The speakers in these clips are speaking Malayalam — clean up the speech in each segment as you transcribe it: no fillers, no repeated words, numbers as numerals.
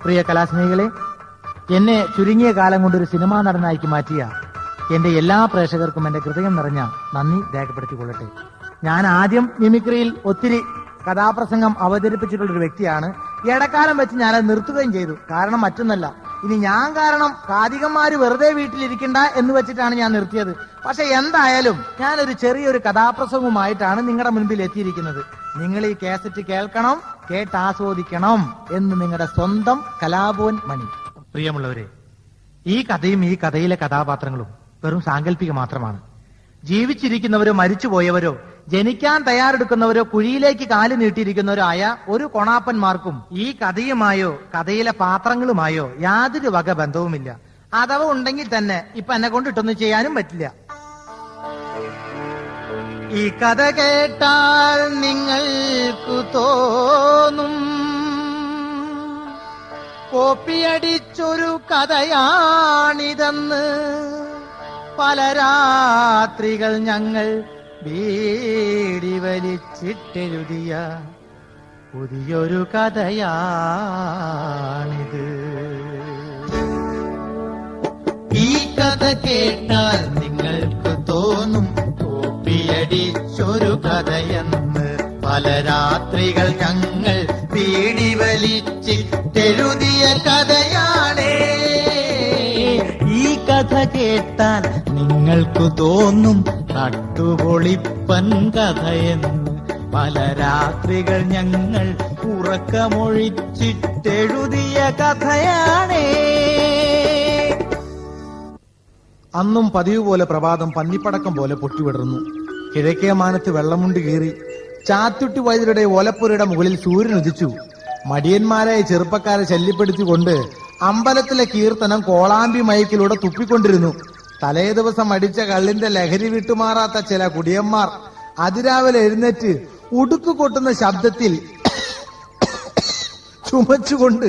പ്രിയ കലാസ്നേഹികളെ, എന്നെ ചുരുങ്ങിയ കാലം കൊണ്ടൊരു സിനിമാ നടനാക്കി മാറ്റിയ എന്റെ എല്ലാ പ്രേക്ഷകർക്കും എന്റെ ഹൃദയം നിറഞ്ഞ നന്ദി രേഖപ്പെടുത്തിക്കൊള്ളട്ടെ. ഞാൻ ആദ്യം മിമിക്രിയിൽ ഒത്തിരി കഥാപ്രസംഗം അവതരിപ്പിച്ചിട്ടുള്ളൊരു വ്യക്തിയാണ്. ഇടക്കാലം വെച്ച് ഞാനത് നിർത്തുകയും ചെയ്തു. കാരണം മറ്റൊന്നല്ല, ഇനി ഞാൻ കാരണം കാതികന്മാര് വെറുതെ വീട്ടിലിരിക്കണ്ട എന്ന് വെച്ചിട്ടാണ് ഞാൻ നിർത്തിയത്. പക്ഷെ എന്തായാലും ഞാനൊരു ചെറിയൊരു കഥാപ്രസംഗവുമായിട്ടാണ് നിങ്ങളുടെ മുൻപിൽ എത്തിയിരിക്കുന്നത്. നിങ്ങൾ ഈ കാസറ്റ് കേൾക്കണം, കേട്ടാസ്വദിക്കണം എന്ന് നിങ്ങളുടെ സ്വന്തം കലാഭവൻ മണി. പ്രിയമുള്ളവരെ, ഈ കഥയും ഈ കഥയിലെ കഥാപാത്രങ്ങളും വെറും സാങ്കല്പിക മാത്രമാണ്. ജീവിച്ചിരിക്കുന്നവരോ മരിച്ചുപോയവരോ ജനിക്കാൻ തയ്യാറെടുക്കുന്നവരോ കുഴിയിലേക്ക് കാല് നീട്ടിയിരിക്കുന്നവരോ ആയ ഒരു കൊണാപ്പന്മാർക്കും ഈ കഥയുമായോ കഥയിലെ പാത്രങ്ങളുമായോ യാതൊരു വക ബന്ധവുമില്ല. അഥവാ ഉണ്ടെങ്കിൽ തന്നെ ഇപ്പൊ എന്നെ കൊണ്ടിട്ടൊന്നും ചെയ്യാനും പറ്റില്ല. ഈ കഥ കേട്ടാൽ നിങ്ങൾക്ക് തോന്നും കോപ്പിയടിച്ചൊരു കഥയാണിതെന്ന്. പല രാത്രികൾ ഞങ്ങൾ ബീഡി വലിച്ചിട്ടെഴുതിയ പുതിയൊരു കഥയാണിത്. ഈ കഥ കേട്ടാൽ നിങ്ങൾക്ക് തോന്നും കോപ്പിയടിച്ചൊരു കഥയെന്ന്. പല രാത്രികൾ ഞങ്ങൾ ബീഡി വലിച്ചിട്ടെഴുതിയ കഥയാണേ. ഈ കഥ കേട്ടാൽ നിങ്ങൾക്ക് തോന്നും നട്ടുപൊളിപ്പൻ കഥയെന്ന്. പല രാത്രികൾ ഞങ്ങൾ ഉറക്കമൊഴിച്ചിട്ടെഴുതിയ കഥയാണേ. അന്നും പതിവ് പോലെ പ്രഭാതം പന്നിപ്പടക്കം പോലെ പൊട്ടിവിടർന്നു. കിഴക്കേ മാനത്ത് വെള്ളമുണ്ട് കീറി ചാത്തുട്ടി വൈദ്യരുടെ ഓലപ്പുരയുടെ മുകളിൽ സൂര്യൻ ഉദിച്ചു. മടിയന്മാരായ ചെറുപ്പക്കാരെ ശല്യപ്പെടുത്തിക്കൊണ്ട് അമ്പലത്തിലെ കീർത്തനം കോളാമ്പി മയക്കിലൂടെ തുപ്പിക്കൊണ്ടിരുന്നു. തലേ ദിവസം അടിച്ച കള്ളിന്റെ ലഹരി വിട്ടുമാറാത്ത ചില കുടിയന്മാർ അതിരാവിലെ എഴുന്നേറ്റ് ഉടുക്കു കൊട്ടുന്ന ശബ്ദത്തിൽ ചുമച്ചുകൊണ്ട്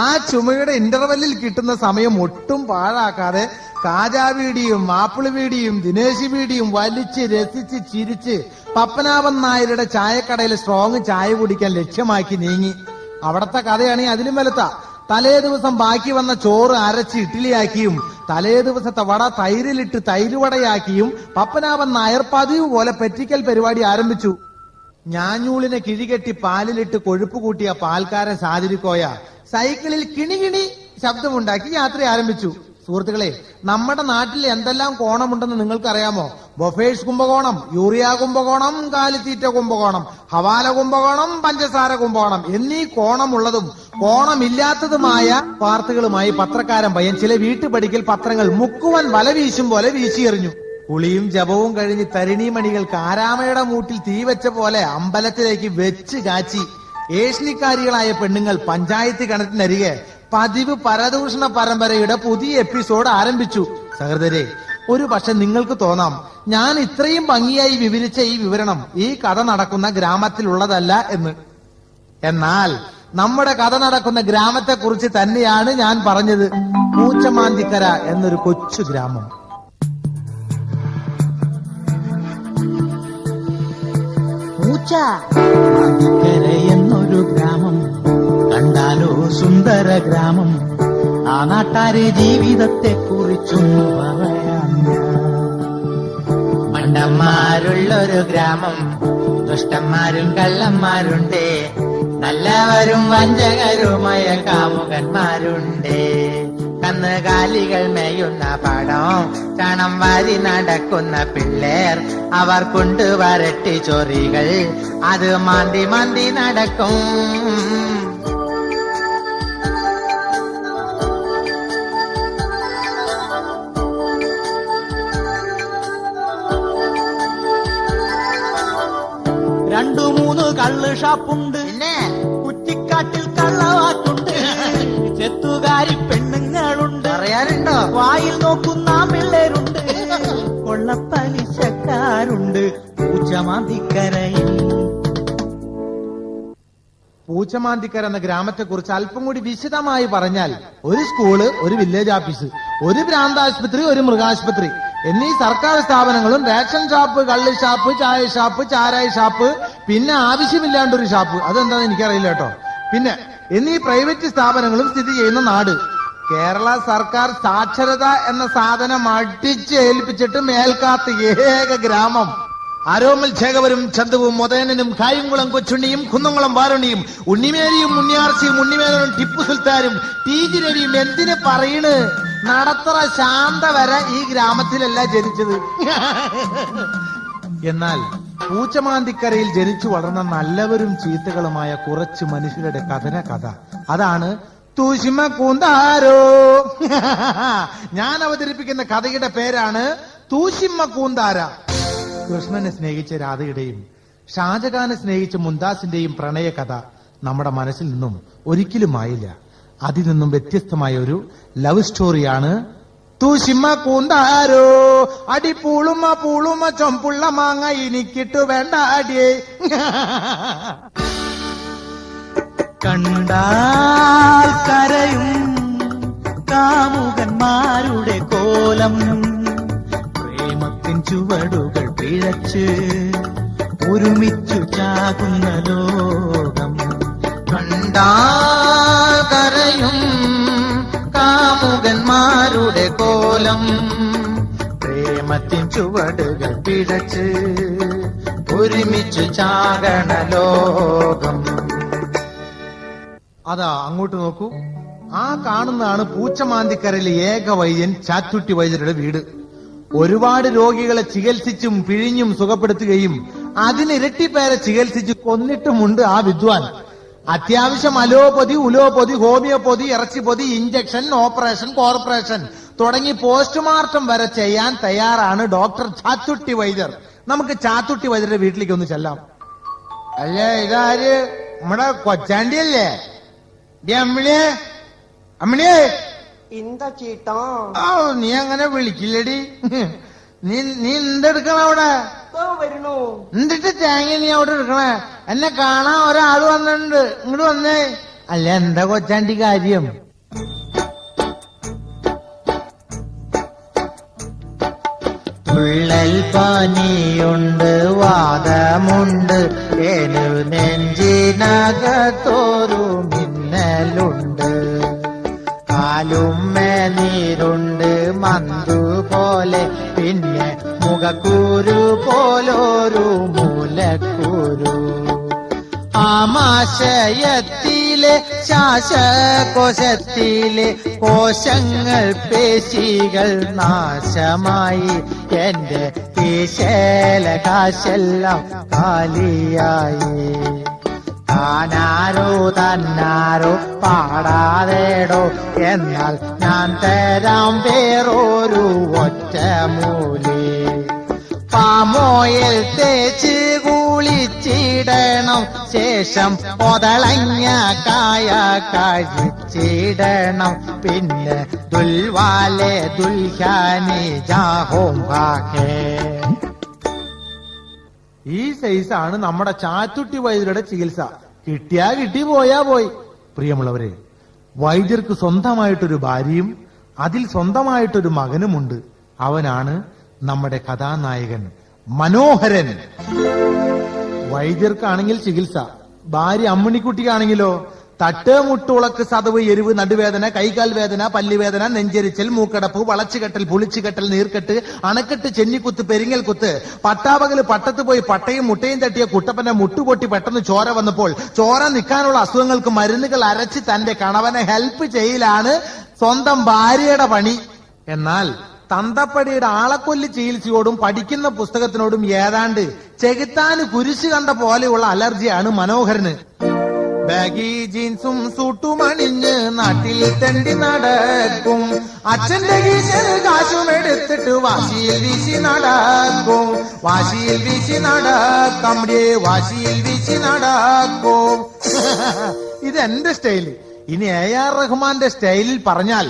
ആ ചുമയുടെ ഇന്റർവെല്ലിൽ കിട്ടുന്ന സമയം ഒട്ടും പാഴാക്കാതെ കാജാവീടിയും മാപ്പിള് വീടിയും ദിനേശി വീടിയും വലിച്ച് രസിച്ച് ചിരിച്ച് പപ്പനാഭൻ നായരുടെ ചായക്കടയിൽ സ്ട്രോങ് ചായ കുടിക്കാൻ ലക്ഷ്യമാക്കി നീങ്ങി. അവിടത്തെ കഥയാണെങ്കിൽ അതിലും വലുത്ത. തലേ ദിവസം ബാക്കി വന്ന ചോറ് അരച്ച് ഇഡ്ഡലിയാക്കിയും തലേ ദിവസത്തെ വട തൈരിലിട്ട് തൈരുവടയാക്കിയും പപ്പനാഭൻ നായർ പതിവ് പോലെ പെറ്റിക്കൽ പരിപാടി ആരംഭിച്ചു. ഞാഞ്ഞൂളിനെ കിഴികെട്ടി പാലിലിട്ട് കൊഴുപ്പ് കൂട്ടിയ പാൽക്കാരൻ സാതിരിക്കോയ സൈക്കിളിൽ കിണികിണി ശബ്ദമുണ്ടാക്കി യാത്ര ആരംഭിച്ചു. സുഹൃത്തുക്കളെ, നമ്മുടെ നാട്ടിൽ എന്തെല്ലാം കോണമുണ്ടെന്ന് നിങ്ങൾക്കറിയാമോ? ബൊഫേഴ്സ് കുംഭകോണം, യൂറിയ കുംഭകോണം, കാലിത്തീറ്റ കുംഭകോണം, ഹവാല കുംഭകോണം, പഞ്ചസാര കുംഭകോണം എന്നീ കോണമുള്ളതും കോണമില്ലാത്തതുമായ വാർത്തകളുമായി പത്രക്കാരൻ പയ്യൻ ചില വീട്ടുപടിക്കൽ പത്രങ്ങൾ മുക്കുവൻ വല വീശും പോലെ വീശിയെറിഞ്ഞു. കുളിയും ജപവും കഴിഞ്ഞ് തരിണീമണികൾ കാരാമയുടെ മൂട്ടിൽ തീവെച്ച പോലെ അമ്പലത്തിലേക്ക് വെച്ച് കാച്ചി ഏഷ്ണിക്കാരികളായ പെണ്ണുങ്ങൾ പഞ്ചായത്ത് കിണറ്റിനരികെ പതിവ് പരദൂഷണ പരമ്പരയുടെ പുതിയ എപ്പിസോഡ് ആരംഭിച്ചു. സഹൃദരെ, ഒരു പക്ഷെ നിങ്ങൾക്ക് തോന്നാം ഞാൻ ഇത്രയും ഭംഗിയായി വിവരിച്ച ഈ വിവരണം ഈ കഥ നടക്കുന്ന ഗ്രാമത്തിലുള്ളതല്ല എന്ന്. എന്നാൽ നമ്മുടെ കഥ നടക്കുന്ന ഗ്രാമത്തെ കുറിച്ച് തന്നെയാണ് ഞാൻ പറഞ്ഞത്. പൂച്ചമാന്തിക്കര എന്നൊരു കൊച്ചു ഗ്രാമം. പൂച്ചമാന്തിക്കര എന്നൊരു ഗ്രാമം കണ്ടാലോ സുന്ദര ഗ്രാമം. ആ നാട്ടാരെ ജീവിതത്തെ കുറിച്ചൊന്നു പറയാം. മണ്ടന്മാരുള്ളൊരു ഗ്രാമം, ദുഷ്ടന്മാരും കള്ളന്മാരുണ്ട്, നല്ലവരും വഞ്ചകരുമായ കാമുകന്മാരുണ്ട്. കന്നുകാലികൾ മേയുന്ന പാടം, ചണം വാരി നടക്കുന്ന പിള്ളേർ, അവർ കൊണ്ടുവരട്ടി ചൊറികൾ, അത് മാന്തി മാന്തി നടക്കും. രണ്ടു മൂന്ന് കള്ള് ഷാപ്പുണ്ട്, പിന്നെ കുറ്റിക്കാട്ടിൽ കള്ളവാറ്റുണ്ട്, ചെത്തുകാരി പെണ്ണുങ്ങളുണ്ട്, പറയാറുണ്ടോ? വായിൽ നോക്കുന്ന പിള്ളേരുണ്ട്, കൊള്ളപ്പലിശക്കാരുണ്ട് പൂച്ചമാന്തിക്കരയിൽ. പൂച്ചമാന്തിക്കര എന്ന ഗ്രാമത്തെ കുറിച്ച് അല്പം കൂടി വിശദമായി പറഞ്ഞാൽ ഒരു സ്കൂള്, ഒരു വില്ലേജ് ഓഫീസ്, ഒരു ഭ്രാന്താശുപത്രി, ഒരു മൃഗാശുപത്രി എന്നീ സർക്കാർ സ്ഥാപനങ്ങളും റേഷൻ ഷാപ്പ്, കള്ള് ഷാപ്പ്, ചായ ഷാപ്പ്, ചാരായ ഷാപ്പ്, പിന്നെ ആവശ്യമില്ലാണ്ടൊരു ഷാപ്പ്, അതെന്താന്ന് എനിക്കറിയില്ല കേട്ടോ. പിന്നെ എന്നീ പ്രൈവറ്റ് സ്ഥാപനങ്ങളും സ്ഥിതി ചെയ്യുന്ന നാട്. കേരള സർക്കാർ സാക്ഷരത എന്ന സാധനം അടിച്ച് ഏൽപ്പിച്ചിട്ട് മേൽക്കാത്ത ഏക ഗ്രാമം. ആരോമൽ ചേകവരും ചന്തുവും മൊതേനനും കായംകുളം കൊച്ചുണ്ണിയും കുന്നംകുളം വാരുണ്ണിയും ഉണ്ണിമേരിയും ഉണ്ണിയാർച്ചയും ഉണ്ണിമേനനും ടിപ്പു സുൽത്താനും ടി ജി രവിയും എന്തിനു പറയണ്, നടത്തറ ശാന്ത വരെ ഈ ഗ്രാമത്തിലല്ല ജനിച്ചത്. എന്നാൽ പൂച്ചമാന്തിക്കരയിൽ ജനിച്ചു വളർന്ന നല്ലവരും ചീത്തകളുമായ കുറച്ച് മനുഷ്യരുടെ കഥ അതാണ് തൂശിമ കൂന്താരോ. ഞാൻ അവതരിപ്പിക്കുന്ന കഥയുടെ പേരാണ് തൂശിമ കൂന്താര. കൃഷ്ണനെ സ്നേഹിച്ച രാധയുടെയും ഷാജഹാനെ സ്നേഹിച്ച മുംതാസിന്റെയും പ്രണയ കഥ നമ്മുടെ മനസ്സിൽ നിന്നും ഒരിക്കലും ആയില്ല. അതിൽ നിന്നും വ്യത്യസ്തമായ ഒരു ലവ് സ്റ്റോറിയാണ് തൂശിമ കൂന്താരോ. അടി പൂളുമ ചൊമ്പുള്ള മാങ്ങ എനിക്കിട്ടു വേണ്ട അടിയേ. കണ്ടാൽ കരയും കാമുകന്മാരുടെ കോലം, പ്രേമത്തിൻ ചുവടുകൾ പിഴച്ച് ഒരുമിച്ചു ചാകുന്ന ലോകം. കണ്ടാൽ കരയും കാമുകന്മാരുടെ കോലം, പ്രേമത്തിൻ ചുവടുകൾ പിഴച്ച് ഒരുമിച്ചു ചാകണ ലോകം. അതാ അങ്ങോട്ട് നോക്കൂ, ആ കാണുന്നതാണ് പൂച്ചമാന്തിക്കരയിലെ ഏക വൈദ്യൻ ചാത്തുട്ടി വൈദ്യരുടെ വീട്. ഒരുപാട് രോഗികളെ ചികിത്സിച്ചും പിഴിഞ്ഞും സുഖപ്പെടുത്തുകയും അതിനിരട്ടി പേരെ ചികിത്സിച്ച് കൊന്നിട്ടുമുണ്ട് ആ വിദ്വാൻ. അത്യാവശ്യം അലോപ്പതി, ഉലോപ്പതി, ഹോമിയോപ്പതി, ഇറച്ചിപ്പൊതി, ഇഞ്ചക്ഷൻ, ഓപ്പറേഷൻ, കോർപ്പറേഷൻ തുടങ്ങി പോസ്റ്റ്മോർട്ടം വരെ ചെയ്യാൻ തയ്യാറാണ് ഡോക്ടർ ചാത്തുട്ടി വൈദ്യർ. നമുക്ക് ചാത്തുട്ടി വൈദ്യരുടെ വീട്ടിലേക്ക് ഒന്ന് ചെല്ലാം. അല്ലേ, ഇതാര് നമ്മുടെ കൊച്ചാണ്ടിയല്ലേ? അമ്മിണിയെ അമ്മിണിയെ, എന്താ ചേട്ടാ? നീ അങ്ങനെ വിളിക്കില്ലടി. നീ എന്തെടുക്കണ അവിടെ? വരണോ? എന്നിട്ട് തേങ്ങ നീ അവിടെ എടുക്കണേ? എന്നെ കാണാൻ ഒരാൾ വന്നിട്ടുണ്ട്, ഇങ്ങോട്ട് വന്നേ. അല്ല, എന്താ കൊച്ചാണ്ടി കാര്യം? തുള്ളൽ പനിയുണ്ട്, വാദമുണ്ട്, ഏനു നെഞ്ചിനകത്തോരു മിന്നലുണ്ട്, കാലുമ്മേ നീരുണ്ട് മന്തു പോലെ, പിന്നെ മുഖക്കൂരു പോലൊരു മൂലക്കൂരു. ആമാശയത്തിലെ ശ്വാസകോശത്തിലെ കോശങ്ങൾ പേശികൾ നാശമായി, എന്റെ ഈശേല കാശെല്ലാം കാലിയായി. താനാരോ തന്നാരോ പാടാതേടോ, എന്നാൽ ഞാൻ തരാം വേറൊരു ഒറ്റമൂലി. പാമോയിൽ തേച്ച് കുളിച്ചിടണം, ശേഷം ഒതളഞ്ഞ കായ കഴിച്ചിടണം, പിന്നെ ദുൽവാലെ ദുൽഖാനി ജാഹോം ഭാഗേ. ഈ സൈസാണ് നമ്മുടെ ചാത്തുട്ടി വൈദ്യരുടെ ചികിത്സ. കിട്ടിയാ കിട്ടി, പോയാ പോയി. പ്രിയമുള്ളവരെ, വൈദ്യർക്ക് സ്വന്തമായിട്ടൊരു ഭാര്യയും അതിൽ സ്വന്തമായിട്ടൊരു മകനുമുണ്ട്. അവനാണ് നമ്മുടെ കഥാനായകൻ മനോഹരൻ. വൈദ്യർക്കാണെങ്കിൽ ചികിത്സ, ഭാര്യ അമ്മിണിക്കുട്ടിക്കാണെങ്കിലോ തട്ട്, മുട്ടുളക്ക്, ചതവ്, എരിവ്, നടുവേദന, കൈകാൽ വേദന, പല്ലുവേദന, നെഞ്ചരിച്ചൽ, മൂക്കടപ്പ്, വളച്ചുകെട്ടൽ, പുളിച്ചുകെട്ടൽ, നീർക്കെട്ട്, അണക്കെട്ട്, ചെന്നിക്കുത്ത്, പെരിങ്ങൽ കുത്ത്. പട്ടാപകല് പട്ടത്ത് പോയി പട്ടയും മുട്ടയും തട്ടിയ കുട്ടപ്പന്റെ മുട്ടുപൊട്ടി പെട്ടെന്ന് ചോര വന്നപ്പോൾ ചോര നിൽക്കാനുള്ള അസുഖങ്ങൾക്ക് മരുന്നുകൾ അരച്ച് തന്റെ കണവനെ ഹെൽപ്പ് ചെയ്യലാണ് സ്വന്തം ഭാര്യയുടെ പണി. എന്നാൽ തന്തപ്പടിയുടെ ആളക്കൊല്ലി ചികിത്സയോടും പഠിക്കുന്ന പുസ്തകത്തിനോടും ഏതാണ്ട് ചെകുത്താന് കുരിശ് കണ്ട പോലെയുള്ള അലർജിയാണ് മനോഹരന്. ബാഗി ജീൻസും സൂട്ടും അണിഞ്ഞ് നാട്ടിൽ തെണ്ടി നടക്കും, അച്ഛന്റെ കീശൽ കാശും എടുത്തിട്ട് വാശിയിൽ വീശി നടക്കും, വാശിയിൽ വീശി നടക്കും, വാശിയിൽ വീശി നടക്കും. ഇത് എന്റെ സ്റ്റൈല്. ഇനി AR റഹ്മാന്റെ സ്റ്റൈലിൽ പറഞ്ഞാൽ,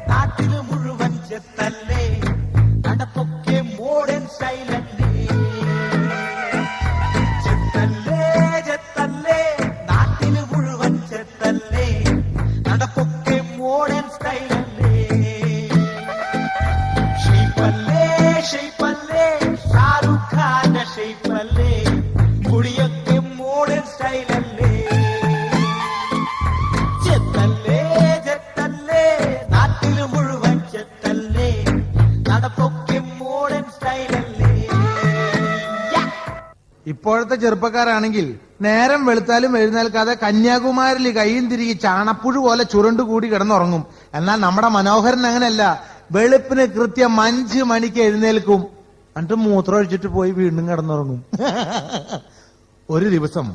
നാട്ടില് മുഴുവൻ ചെത്തല്ലേ, നടപ്പൊക്കെ മോഡേൺ സ്റ്റൈലല്ലേ. ചെത്തല്ലേ ചെത്തല്ലേ, നാട്ടില് മുഴുവൻ ചെത്തല്ലേ, നടപ്പൊക്കെ മോഡേൺ സ്റ്റൈലല്ലേ. ഷെയ്പ്പല്ലേ ഷെയ്പ്പല്ലേ, ഷേപ്പല്ലേ മുടിയൊക്കെ മോഡേൺ സ്റ്റൈലല്ലേ ചെത്തല്ലേ ചെത്തല്ലേ നാട്ടില് മുഴുവൻ ചെത്തല്ലേ നടപ്പൊക്കെ മോഡേൺ സ്റ്റൈലല്ലേ ഇപ്പോഴത്തെ ചെറുപ്പക്കാരാണെങ്കിൽ നേരം വെളുത്താലും എഴുന്നേൽക്കാതെ കന്യാകുമാരിൽ കൈയും തിരികെ ചാണപ്പുഴു പോലെ ചുരുണ്ടുകൂടി കിടന്നുറങ്ങും. എന്നാൽ നമ്മുടെ മനോഹരൻ അങ്ങനെയല്ല, വെളുപ്പിന് കൃത്യം 5 മണിക്ക് എഴുന്നേൽക്കും, എന്നിട്ട് മൂത്രം ഒഴിച്ചിട്ട് പോയി വീണ്ടും കിടന്നുറങ്ങും. ഒരു ദിവസം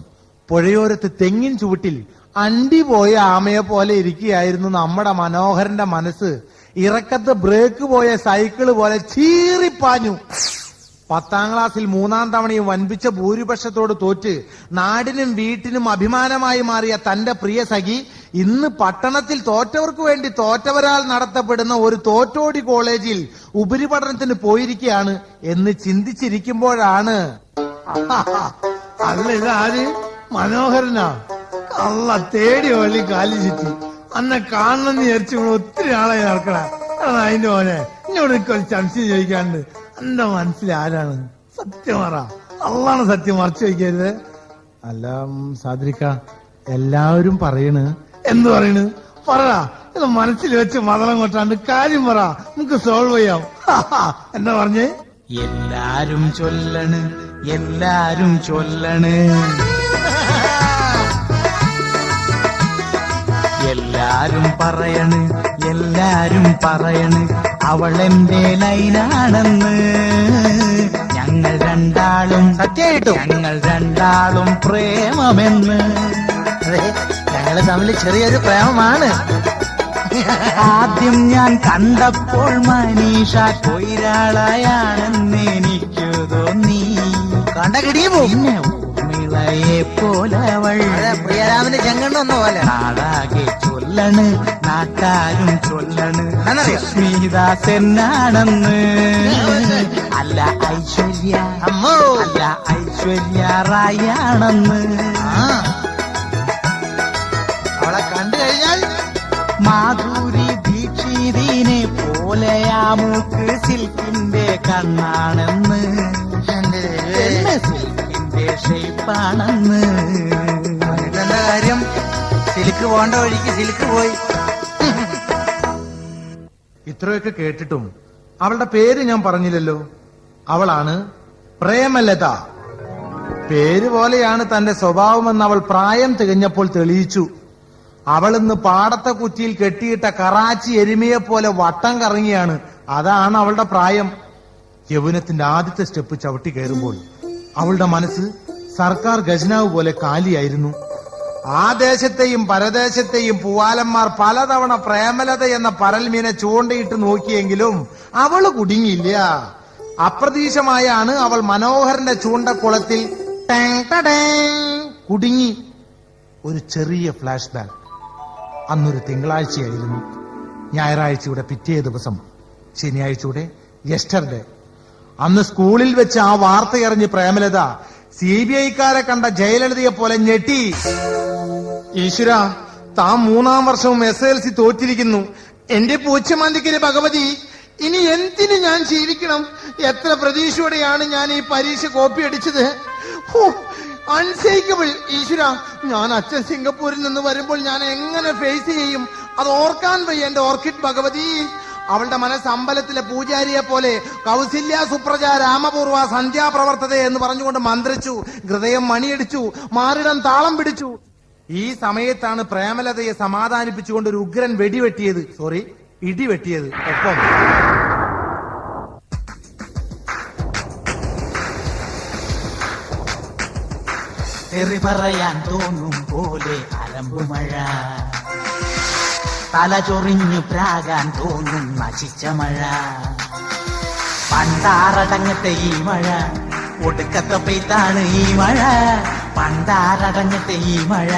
പുഴയോരത്ത് തെങ്ങിൻ ചുവട്ടിൽ അണ്ടി പോയ ആമയെ പോലെ ഇരിക്കുകയായിരുന്നു നമ്മുടെ മനോഹരന്റെ മനസ്സ്. ഇറക്കത്ത് ബ്രേക്ക് പോയ സൈക്കിള് പോലെ ചീറിപ്പാഞ്ഞു. 10ാം ക്ലാസ്സിൽ 3ാം തവണയും വൻപിച്ച ഭൂരിപക്ഷത്തോട് തോറ്റ് നാടിനും വീട്ടിനും അഭിമാനമായി മാറിയ തന്റെ പ്രിയ സഖി ഇന്ന് പട്ടണത്തിൽ തോറ്റവർക്ക് വേണ്ടി തോറ്റവരാൽ നടത്തപ്പെടുന്ന ഒരു തോറ്റോടി കോളേജിൽ ഉപരിപഠനത്തിന് പോയിരിക്കുകയാണ് എന്ന് ചിന്തിച്ചിരിക്കുമ്പോഴാണ് അല്ല ഇതാര് മനോഹരനാ കള്ള തേടി വള്ളി കാലി ചുറ്റി അന്നെ കാണണമെന്ന് വിചാരിച്ചു ഒത്തിരി ആളായി നടക്കണ. അതിന്റെ മോനെ ഇന്നോട് ഒരു സംശയം ചോദിക്കാണ്ട് എന്റെ മനസ്സിൽ ആരാണ്? സത്യം പറ, അള്ളാണ് സത്യം, മറച്ചു വയ്ക്കരുത്. അല്ല സാദ്രിക്ക, എല്ലാവരും പറയണ്. എന്ത് പറയണ്? പറ, ഇത് മനസ്സിൽ വെച്ച് മതളം കൊട്ടാണ്ട് കാര്യം പറ, നമുക്ക് സോൾവ് ചെയ്യാം. എന്താ പറഞ്ഞേ? എല്ലാരും ചൊല്ലണ് എല്ലാരും ചൊല്ലണ് എല്ലാരും പറയണ് എല്ലാരും പറയണ് അവളെന്റെ ലൈനാണെന്ന്. ഞങ്ങൾ രണ്ടാളും സത്യമായിട്ടും ഞങ്ങൾ രണ്ടാളും പ്രേമമെന്ന്. അതെ, ഞങ്ങള് തമ്മിൽ ചെറിയൊരു പ്രേമമാണ്. ആദ്യം ഞാൻ കണ്ടപ്പോൾ മനീഷ കൊയിരാളയാണെന്ന് എനിക്ക് തോന്നി. കണ്ട കിടിയെ പോകും. പിന്നെ ഊർമിളയെ പോലവൾ പ്രിയരാമന്റെ ചെങ്കണ്ണൊന്നു പോലെ നാടാകെ ചൊല്ലണ് നാട്ടാരും ചൊല്ലണ് എന്നറിയോ? സ്മിതാസെന്നാണെന്ന്. അല്ല ഐശ്വര്യ അമ്മോ, അല്ല ഐശ്വര്യ റായാണെന്ന്. അവളെ കണ്ടു കഴിഞ്ഞാൽ മാധുരി ദീക്ഷിതിനെ പോലെയാമൂക്ക് സിൽക്കിന്റെ കണ്ണാണെന്ന്. എന്നെ സിൽക്കിന്റെ ഷേപ്പാണെന്ന്. എന്താ കാര്യം? സിൽക്ക് പോണ്ട വഴിക്ക് സിൽക്ക് പോയി. ഇത്രയൊക്കെ കേട്ടിട്ടും അവളുടെ പേര് ഞാൻ പറഞ്ഞില്ലല്ലോ. അവളാണ് പ്രേമലത. പേര് പോലെയാണ് തന്റെ സ്വഭാവമെന്ന് അവൾ പ്രായം തികഞ്ഞപ്പോൾ തെളിയിച്ചു. അവളിന്ന് പാടത്തെ കുറ്റിയിൽ കെട്ടിയിട്ട കറാച്ചി എരുമയെ പോലെ വട്ടം കറങ്ങിയാണ്. അതാണ് അവളുടെ പ്രായം. യൗവനത്തിന്റെ ആദ്യത്തെ സ്റ്റെപ്പ് ചവിട്ടി കയറുമ്പോൾ അവളുടെ മനസ്സ് സർക്കാർ ഖജനാവ് പോലെ കാലിയായിരുന്നു. ആ ദേശത്തെയും പരദേശത്തെയും പൂവാലന്മാർ പലതവണ പ്രേമലത എന്ന പരൽമീനെ ചൂണ്ടയിട്ട് നോക്കിയെങ്കിലും അവള് കുടുങ്ങിയില്ല. അപ്രതീക്ഷമായാണ് അവൾ മനോഹരന്റെ ചൂണ്ടക്കുളത്തിൽ കുടുങ്ങി. ഒരു ചെറിയ ഫ്ലാഷ് ബാക്ക്. അന്നൊരു തിങ്കളാഴ്ചയായിരുന്നു. ഞായറാഴ്ചയുടെ പിറ്റേ ദിവസം, ശനിയാഴ്ചയുടെ യെസ്റ്റർഡേ. അന്ന് സ്കൂളിൽ വെച്ച് ആ വാർത്തയറിഞ്ഞ് പ്രേമലത CBI-ക്കാരെ കണ്ട ജയലളിതയെ പോലെ ഞെട്ടി. ഈശ്വര, താൻ 3ാം വർഷവും SLC തോറ്റിരിക്കുന്നു. എന്റെ പൂച്ചമാന്തിക്കരെ ഭഗവതി, ഇനി എന്തിനു ഞാൻ ജീവിക്കണം? എത്ര പ്രതീക്ഷയോടെയാണ് ഞാൻ ഈ പരീക്ഷ കോപ്പി അടിച്ചത്. അൺസേക്കബിൾ. ഈശ്വര, ഞാൻ അച്ഛൻ സിംഗപ്പൂരിൽ നിന്ന് വരുമ്പോൾ ഞാൻ എങ്ങനെ ഫേസ് ചെയ്യും? അത് ഓർക്കാൻ വയ്യ എന്റെ ഓർക്കിഡ് ഭഗവതി. അവളുടെ മനസ്സ് അമ്പലത്തിലെ പൂജാരിയെ പോലെ കൗസല്യ സുപ്രജ രാമപൂർവ സന്ധ്യാപ്രവർത്തത എന്ന് പറഞ്ഞുകൊണ്ട് മന്ത്രിച്ചു. ഹൃദയം മണിയടിച്ചു, മാറിടം താളം പിടിച്ചു. ഈ സമയത്താണ് പ്രേമലതയെ സമാധാനിപ്പിച്ചുകൊണ്ട് ഒരു ഉഗ്രൻ വെടിവെട്ടിയത്. ഇടിവെട്ടിയത്. ഒപ്പം തെറി പറയാൻ തോന്നും പോലെ അലമ്പുമഴ, തല ചൊറിഞ്ഞു പ്രാകാൻ തോന്നും നശിച്ച മഴ. പണ്ടാറടങ്ങട്ടെ ഈ മഴ, ഒടുക്കത്തെ പെയ്ത്താണ് ഈ മഴ. പണ്ടാറടങ്ങട്ടെ ഈ മഴ,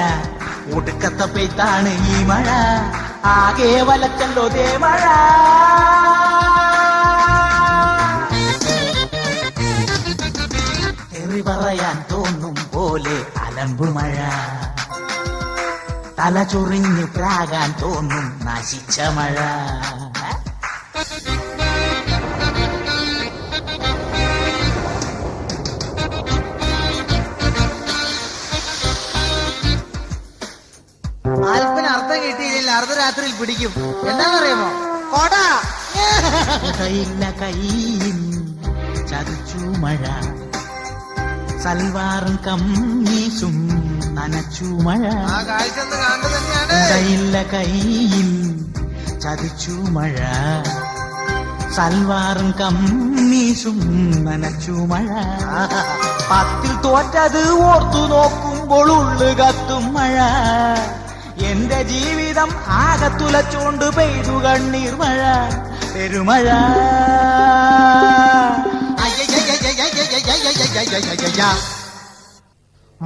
ഒടുക്കത്തെ പെയ്ത്താണ് ഈ മഴ. ആകെ വലച്ചല്ലോ ദേ മഴ. തെറി പറയാൻ തോന്നും പോലെ അലമ്പുമഴ, തല ചൊറിഞ്ഞു പ്രാകാൻ തോന്നും നശിച്ച മഴ. പിടിക്കും. എന്താണെന്നറിയാമോ? കൊട. കുടയില്ല കയ്യിൽ ചതിച്ചു മഴ, സൽവാറും കമ്മീസും നനച്ചു മഴ. ആ കാഴ്ച ഒന്ന് കാണുന്നത് തന്നെയാണ്. കുടയില്ല കയ്യിൽ ചതിച്ചു മഴ, സൽവാറും കമ്മീസും നനച്ചു മഴ. പത്തിൽ തോറ്റത് ഓർത്തു നോക്കുമ്പോൾ ഉള്ളു കത്തും മഴ. എന്റെ ജീവിതം ആകെ തുലച്ചോണ്ട് പെയ്തു കണ്ണീർ മഴ, പെരുമഴ.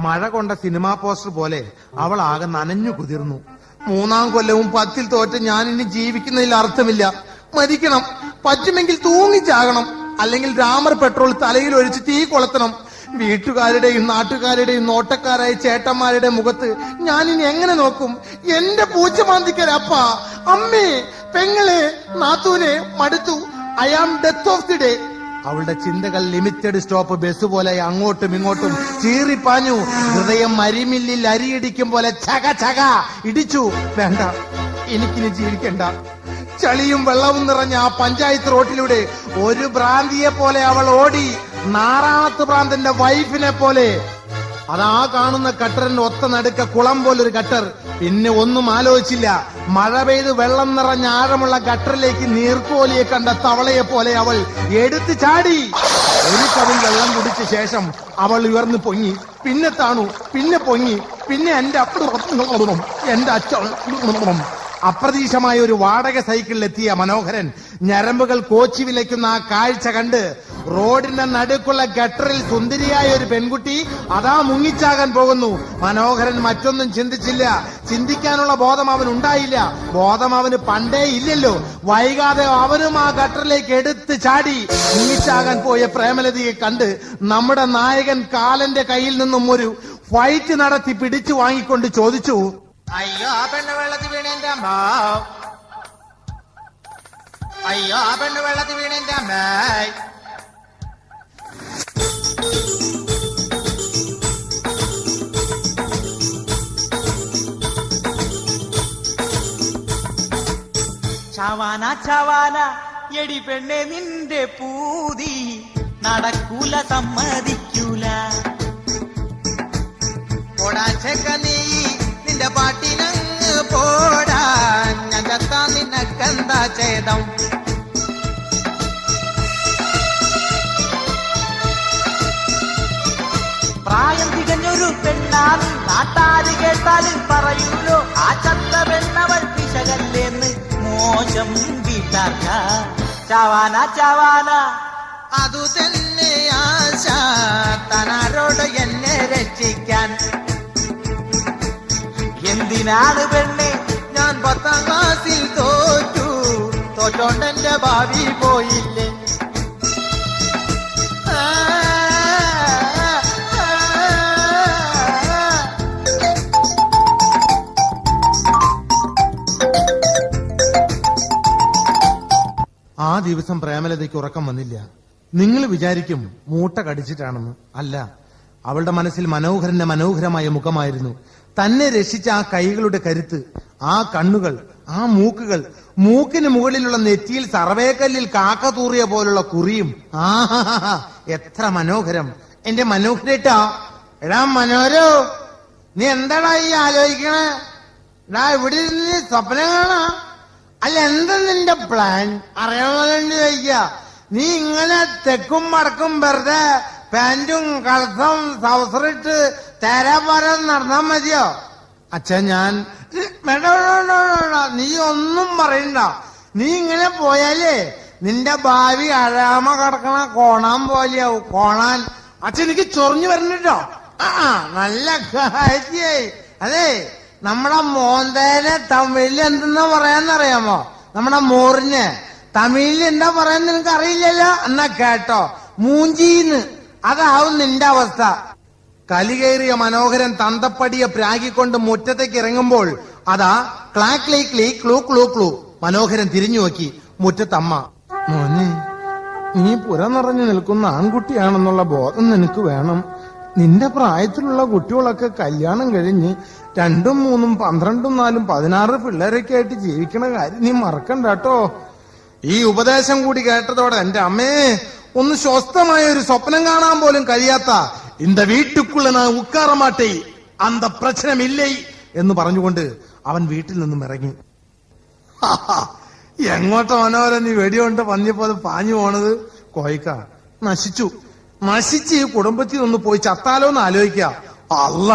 മഴ കൊണ്ട സിനിമാ പോസ്റ്റർ പോലെ അവൾ ആകെ നനഞ്ഞു കുതിർന്നു. 3-ാം കൊല്ലവും 10ൽ തോറ്റ ഞാൻ ഇനി ജീവിക്കുന്നതിൽ അർത്ഥമില്ല. മരിക്കണം, പറ്റുമെങ്കിൽ തൂങ്ങിച്ചാകണം, അല്ലെങ്കിൽ രാമർ പെട്രോൾ തലയിൽ ഒഴിച്ച് തീ കൊളുത്തണം. വീട്ടുകാരുടെയും നാട്ടുകാരുടെയും നോട്ടക്കാരായ ചേട്ടന്മാരുടെ മുഖത്ത് ഞാൻ ഇനി എങ്ങനെ നോക്കും? എന്റെ പൂച്ചമാന്തിക്കരപ്പ, അമ്മേ, പെങ്ങളെ, നാത്തൂനെ, മടുത്തു. I am death of the day. അവളുടെ ചിന്തകൾ ലിമിറ്റഡ് സ്റ്റോപ്പ് ബസ് പോലെ അങ്ങോട്ടും ഇങ്ങോട്ടും ചീറിപ്പാഞ്ഞു. ഹൃദയം അരിമില്ലിൽ അരിയിടിക്കും പോലെ ചക ചക ഇടിച്ചു. വേണ്ട, എനിക്കിനി ജീവിക്കണ്ട. ചളിയും വെള്ളവും നിറഞ്ഞ ആ പഞ്ചായത്ത് റോട്ടിലൂടെ ഒരു ഭ്രാന്തിയെ പോലെ അവൾ ഓടി. 4-ാമത്തെ ഭ്രാന്തന്റെ വൈഫിനെ പോലെ. അതാ കാണുന്ന കട്ടറിന്റെ ഒത്ത നടുക്ക കുളം പോലൊരു കട്ടർ. പിന്നെ ഒന്നും ആലോചിച്ചില്ല. മഴ പെയ്ത് വെള്ളം നിറഞ്ഞ ആഴമുള്ള ഗട്ടറിലേക്ക് നീർക്കോലിയെ കണ്ട തവളയെ പോലെ അവൾ എടുത്തു ചാടി. ഒരു കവിൽ വെള്ളം കുടിച്ച ശേഷം അവൾ ഉയർന്നു പൊങ്ങി, പിന്നെ താണു, പിന്നെ പൊങ്ങി, പിന്നെ എന്റെ അച്ഛൻ. അപ്രതീക്ഷമായ ഒരു വാടക സൈക്കിളിലെത്തിയ മനോഹരൻ ഞരമ്പുകൾ കോച്ചി വിലയ്ക്കുന്ന ആ കാഴ്ച കണ്ട് റോഡിന്റെ നടുക്കുള്ള ഗട്ടറിൽ സുന്ദരിയായ ഒരു പെൺകുട്ടി അതാ മുങ്ങിച്ചാകാൻ പോകുന്നു. മനോഹരൻ മറ്റൊന്നും ചിന്തിച്ചില്ല. ചിന്തിക്കാനുള്ള ബോധം അവൻ ഉണ്ടായില്ല. ബോധം അവന് പണ്ടേ ഇല്ലല്ലോ. വൈകാതെ അവനും ആ ഗട്ടറിലേക്ക് എടുത്ത് ചാടി. മുങ്ങിച്ചാകാൻ പോയ പ്രേമലതയെ കണ്ട് നമ്മുടെ നായകൻ കാലന്റെ കയ്യിൽ നിന്നും ഒരു ഫൈറ്റ് നടത്തി പിടിച്ചു വാങ്ങിക്കൊണ്ട് ചോദിച്ചു, അയ്യോ പെണ്ണ് വെള്ളത്തിൽ വീണേന്റെ അമ്മ, അയ്യോ പെണ്ണ് വെള്ളത്തിൽ വീണേന്റെ അമ്മ. ചവാന ചവാന എടി പെണ്ണെ നിന്റെ പൂതി നടക്കൂല, സമ്മതിക്കൂല. പോടാച്ചക്ക നീ നിന്റെ പാട്ടിനങ്ങ് പോടാൻ, ഞാൻ ചത്താ നിനക്കെന്താ ചേതം. പ്രായം തികഞ്ഞൊരു പെണ്ണാണ്, നാട്ടാര് കേട്ടാലും പറയൂലോ ആ ചത്ത പെണ്ണവൾ പിശകല്ലേന്ന്. മോശം വീട്ടാർക്ക ചവാന ചവാന. അതു തന്നെ ആശ തനാരോട് എന്നെ രക്ഷിക്കാൻ. എന്തിനാണ് പെണ്ണെ ഞാൻ 10-ാം ക്ലാസ്സിൽ തോറ്റോണ്ടെന്റെ ഭാവി പോയില്ലേ. ആ ദിവസം പ്രേമലതയ്ക്ക് ഉറക്കം വന്നില്ല. നിങ്ങൾ വിചാരിക്കും മൂട്ട കടിച്ചിട്ടാണെന്ന്. അല്ല, അവളുടെ മനസ്സിൽ മനോഹരന്റെ മനോഹരമായ മുഖമായിരുന്നു. തന്നെ രക്ഷിച്ച ആ കൈകളുടെ കരുത്ത്, ആ കണ്ണുകൾ, ആ മൂക്കുകൾ, മൂക്കിന് മുകളിലുള്ള നെറ്റിയിൽ സർവേക്കല്ലിൽ കാക്ക തൂറിയ പോലുള്ള കുറിയും. ആഹാ, എത്ര മനോഹരം! എന്റെ മനോഹരേട്ടാ. എടാ മനോരോ, നീ എന്താടാ ഈ ആലോചിക്കണേ? എടാ ഇവിടെ ഇരുന്ന് സ്വപ്നം കാണാ? അല്ല, എന്താ നിന്റെ പ്ലാൻ? അറിയാൻ ചോദിക്ക. നീ ഇങ്ങനെ തെക്കും വടക്കും വെറുതെ പാന്റും കളസം സൗസറിട്ട് തേരാപാരം നടന്നാ മതിയോ? അച്ഛൻ ഞാൻ നീ ഒന്നും പറയണ്ട. നീ ഇങ്ങനെ പോയാലേ നിന്റെ ഭാവി അഴാമ കിടക്കണ കോണാൻ പോലെയാവും. കോണാൻ അച്ഛൻ എനിക്ക് ചൊറിഞ്ഞു വരണ്ടോ? നല്ല കാര്യായി. അതെ, നമ്മുടെ മോന്തേനെ തമിഴിൽ എന്തെന്നാ പറയാന്നറിയാമോ? നമ്മുടെ മോറിന് തമിഴിൽ എന്താ പറയാൻ നിനക്ക് അറിയില്ലല്ലോ. എന്നാ കേട്ടോ, മൂഞ്ചീന്ന്. അതാവും നിന്റെ അവസ്ഥ. കലികേറിയ മനോഹരൻ തന്തപ്പടിയെ പ്രാഗിക്കൊണ്ട് മുറ്റത്തേക്ക് ഇറങ്ങുമ്പോൾ അതാ ക്ലാക്ലി ക്ലീ ക്ലൂ ക്ലൂ ക്ലൂ. മനോഹരൻ തിരിഞ്ഞു നോക്കി. മുറ്റത്തമ്മ. മോനെ, നീ പുര നിറഞ്ഞു നിൽക്കുന്ന ആൺകുട്ടിയാണെന്നുള്ള ബോധം നിനക്ക് വേണം. നിന്റെ പ്രായത്തിലുള്ള കുട്ടികളൊക്കെ കല്യാണം കഴിഞ്ഞ് 2, 3, 12, 4, 16 പിള്ളേരൊക്കെ ആയിട്ട് ജീവിക്കണ കാര്യം നീ മറക്കണ്ട കേട്ടോ. ഈ ഉപദേശം കൂടി കേട്ടതോടെ എന്റെ അമ്മേ ഒന്ന് സ്വസ്ഥമായ ഒരു സ്വപ്നം കാണാൻ പോലും കഴിയാത്ത இந்த വീട്ടുക്കുള്ള ഞാൻ ഉക്കാറ മാട്ടേ അന്ത പ്രശ്നമില്ലേ എന്ന് പറഞ്ഞുകൊണ്ട് അവൻ വീട്ടിൽ നിന്നും ഇറങ്ങി. എങ്ങോട്ടോ മനോഹരൻ നീ വെടികൊണ്ട് പഞ്ഞപ്പോലെ പാഞ്ഞു പോണത്? കോയിക്ക നശിച്ച് ഈ കുടുംബത്തിൽ ഒന്ന് പോയി ചത്താലോന്ന് ആലോചിക്ക. അല്ല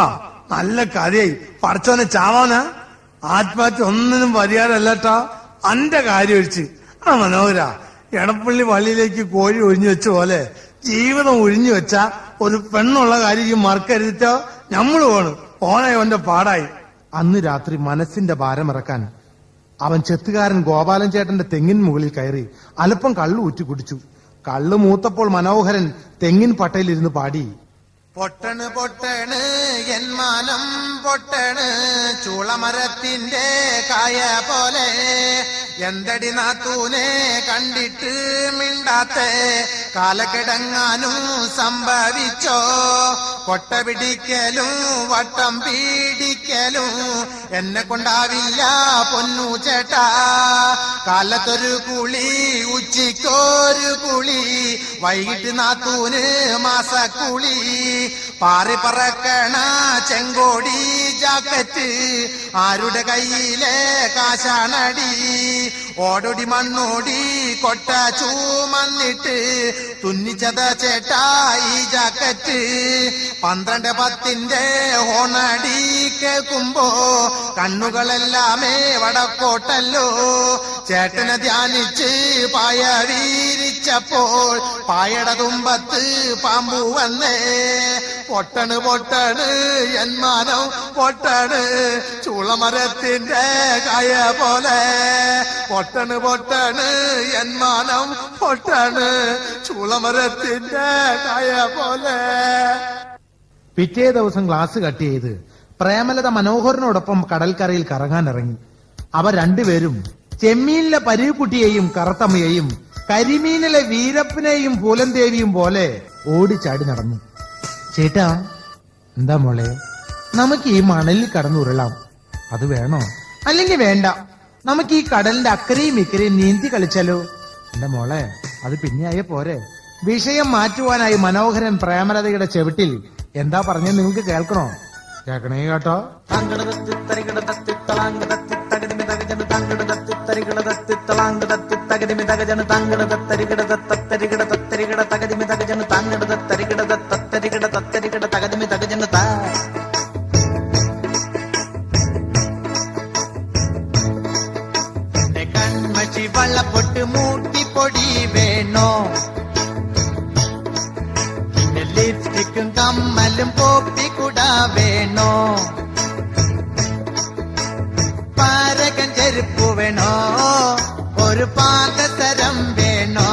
നല്ല കാര്യായി. പഠിച്ചവനെ ചാവാനാ? ആത്മഹത്യ ഒന്നിനും പരിഹാരമല്ലട്ടാ. അന്റെ കാര്യം ഒഴിച്ച് ആ മനോഹര എടപ്പള്ളി പള്ളിയിലേക്ക് കോഴി ഒഴിഞ്ഞു വെച്ച പോലെ ജീവിതം ഒഴിഞ്ഞു വെച്ച ഒരു പെണ്ണുള്ള കാര്യം മറക്കരുതിട്ടോ. ഞമ്മള് ഓനായി അവന്റെ പാടായി. അന്ന് രാത്രി മനസ്സിന്റെ ഭാരമിറക്കാൻ അവൻ ചെത്തുകാരൻ ഗോപാലൻ ചേട്ടന്റെ തെങ്ങിൻ മുകളിൽ കയറി അല്പം കള്ളു ഊറ്റി കുടിച്ചു. കള്ളു മൂത്തപ്പോൾ മനോഹരൻ തെങ്ങിൻ പട്ടയിലിരുന്ന് പാടി: പൊട്ടണ് പൊട്ടണ് എന്മാനം പൊട്ടണ് ചൂളമരത്തിന്റെ കായ പോലെ എന്തടി നാത്തൂനെ കണ്ടിട്ട് മിണ്ടാത്തെ കാലക്കിടങ്ങാനും സംഭവിച്ചോ കൊട്ട പിടിക്കലും വട്ടം പീഡിക്കലും എന്നെ കൊണ്ടാവില്ല പൊന്നു ചേട്ടാ കാലത്തൊരു കുളി ഉച്ചയ്ക്കൊരു കുളി വൈകിട്ട് നാത്തൂന് മാസക്കുളി പാറി പറക്കണ ചെങ്കോടി ജാക്കറ്റ് ആരുടെ കയ്യിലെ കാശാണടി ഓടൊടി മണ്ണോടി കൊട്ട ചൂമന്നിട്ട് തുന്നിച്ചത ചേട്ടാ ഈ ജാക്കറ്റ് 12:10 ഹോണടി കേൾക്കുമ്പോ കണ്ണുകളെല്ലാമേ വടക്കോട്ടല്ലോ ചേട്ടനെ ധ്യാനിച്ച് പായ വീരിച്ചപ്പോൾ പായട തുമ്പത്ത് പാമ്പു വന്നേ പൊട്ടണ് പൊട്ടണ് എന്മാനം പൊട്ടണ് ചൂളമരത്തിന്റെ കായ പോലെ പൊട്ടണ് പൊട്ടണ് എന്മാനം പൊട്ടണ് ചൂളമരത്തിന്റെ കായ പോലെ. പിറ്റേ ദിവസം ക്ലാസ് കട്ട് ചെയ്ത് പ്രേമലത മനോഹരനോടൊപ്പം കടൽക്കരയിൽ കറങ്ങാൻ ഇറങ്ങി. അവർ രണ്ടുപേരും ചെമ്മീനിലെ പരീക്കുട്ടിയെയും കറുത്തമ്മയെയും കരിമീനിലെ വീരപ്പനെയും പൂലന്തേവിയും പോലെ ഓടിച്ചാടി നടന്നു. ചേട്ടാ, എന്താ മോളെ, നമുക്ക് ഈ മണലിൽ കടന്നുരുളാം. അത് വേണോ? അല്ലെങ്കിൽ വേണ്ട, നമുക്ക് ഈ കടലിന്റെ അക്കരയും ഇക്കരയും നീന്തി കളിച്ചാലോ? എന്റെ മോളെ, അത് പിന്നെയായേ പോരെ. വിഷയം മാറ്റുവാനായി മനോഹരൻ പ്രേമലതയുടെ ചെവിട്ടിൽ എന്താ പറഞ്ഞത് നിങ്ങൾക്ക് കേൾക്കണോ? കേൾക്കണേ കേട്ടോ. കൺമഷി വള്ളപ്പൊട്ട് മൂട്ടിപ്പൊടി വേണോ പിന്നെ ലിപ്സ്റ്റിക്കും കമ്മലും പോപ്പിക്കുട വേണോ പാരകൻ ചെരുപ്പ് വേണോ ഒരു പാദസരം വേണോ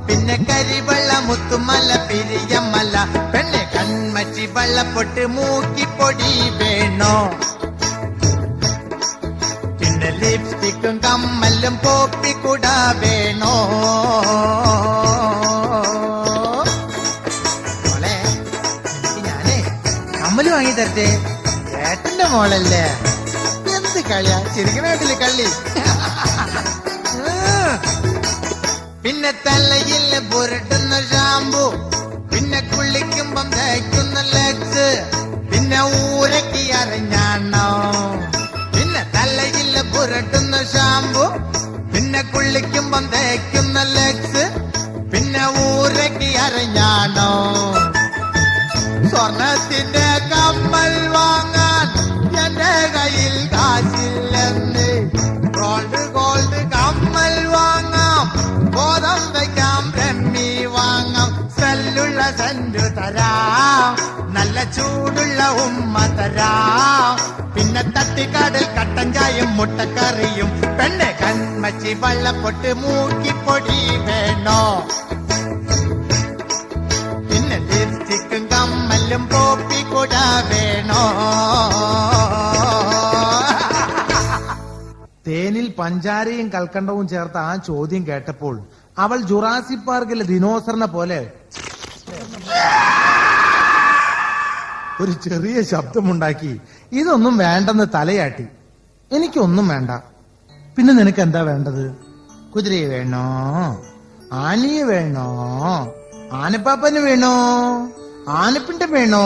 പിന്നെ കരിവെള്ള മുത്തുമല പിരിയമ്മല പെണ്ണെ കൺമഷി വള്ളപ്പൊട്ട് മൂക്കിപ്പൊടി വേണോ പിന്നെ ലിപ്സ്റ്റിക്കും കമ്മലും പോപ്പിക്കുട വേണോ. മോളെ, എനിക്ക് ഞാനേ കമ്മല് വാങ്ങി തരട്ടെ. ചേട്ടന്റെ മോളല്ലേ, എന്ത് കളിയാ ചിരിക്കനായിട്ടില്ലേ കള്ളി. പിന്നെ തലയിൽ പുരട്ടുന്ന ഷാമ്പു പിന്നെ കുളിക്കുമ്പം തേക്കുന്ന ലെക്സ് പിന്നെ ഊരക്കി അറിഞ്ഞാണോ പിന്നെ തലയിൽ പുരട്ടുന്ന ഷാമ്പു പിന്നെ കുളിക്കുമ്പം തേക്കുന്ന ലെക്സ് പിന്നെ ഊരക്കി അറിഞ്ഞാണോ സ്വർണത്തിന്റെ കമ്മൽ വാങ്ങാൻ എന്റെ കയ്യിൽ കാശില്ലെന്ന് ഗോൾഡ് കമ്മൽ വാങ്ങാം ബോധം വയ്ക്കാം ബ്രഹ്മി വാങ്ങാം സെല്ലുള്ള സെന്റ് തരാം നല്ല ചൂടുള്ള ഉമ്മ തരാം പിന്നെ തട്ടിക്കാടൽ കട്ടൻ ചായയും മുട്ടക്കറിയും പെണ്ണെ കൺമച്ചി വള്ളപ്പൊട്ട് മൂക്കിപ്പൊടി വേണോ പിന്നെ ലിപ്സ്റ്റിക്കും കമ്മലും പോപ്പിക്കുട വേണോ. തേനിൽ പഞ്ചാരയും കൽക്കണ്ടവും ചേർത്ത ആ ചോദ്യം കേട്ടപ്പോൾ അവൾ ജുറാസിക് പാർക്കിലെ ദിനോസറിനെ പോലെ ഒരു ചെറിയ ശബ്ദമുണ്ടാക്കി ഇതൊന്നും വേണ്ടെന്ന് തലയാട്ടി. എനിക്കൊന്നും വേണ്ട. പിന്നെ നിനക്ക് എന്താ വേണ്ടത്? കുതിരയെ വേണോ? ആനയെ വേണോ? ആനപ്പാപ്പന് വേണോ? ആനപ്പിണ്ടം വേണോ?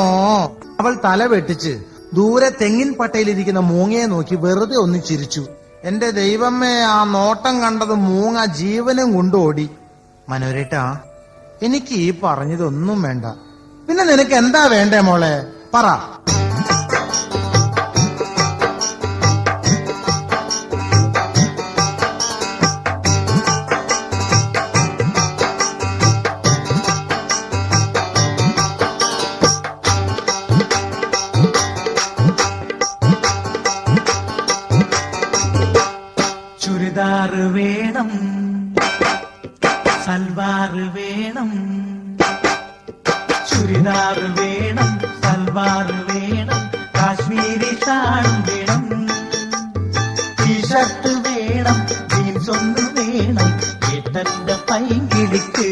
അവൾ തല വെട്ടിച്ച് ദൂരെ തെങ്ങിൻ പട്ടയിലിരിക്കുന്ന മൂങ്ങയെ നോക്കി വെറുതെ ഒന്ന് ചിരിച്ചു. എന്റെ ദൈവമേ, ആ നോട്ടം കണ്ടത് മൂങ്ങ ജീവനും കൊണ്ടോടി. മനോരേട്ടാ, എനിക്ക് ഈ പറഞ്ഞതൊന്നും വേണ്ട. പിന്നെ നിനക്ക് എന്താ വേണ്ടേ മോളെ, പറ. ചുരിദാറ് വേണം, സൽവാറ് വേണം, ചുരിദാറ് വേണം, സൽവാറ് വേണം, കാശ്മീരി ഷാളും വേണം, ടീഷർട്ട് വേണം, ജീൻസ് ഒന്ന് വേണം, ഏട്ടന്റെ പൈങ്കിളിക്ക്.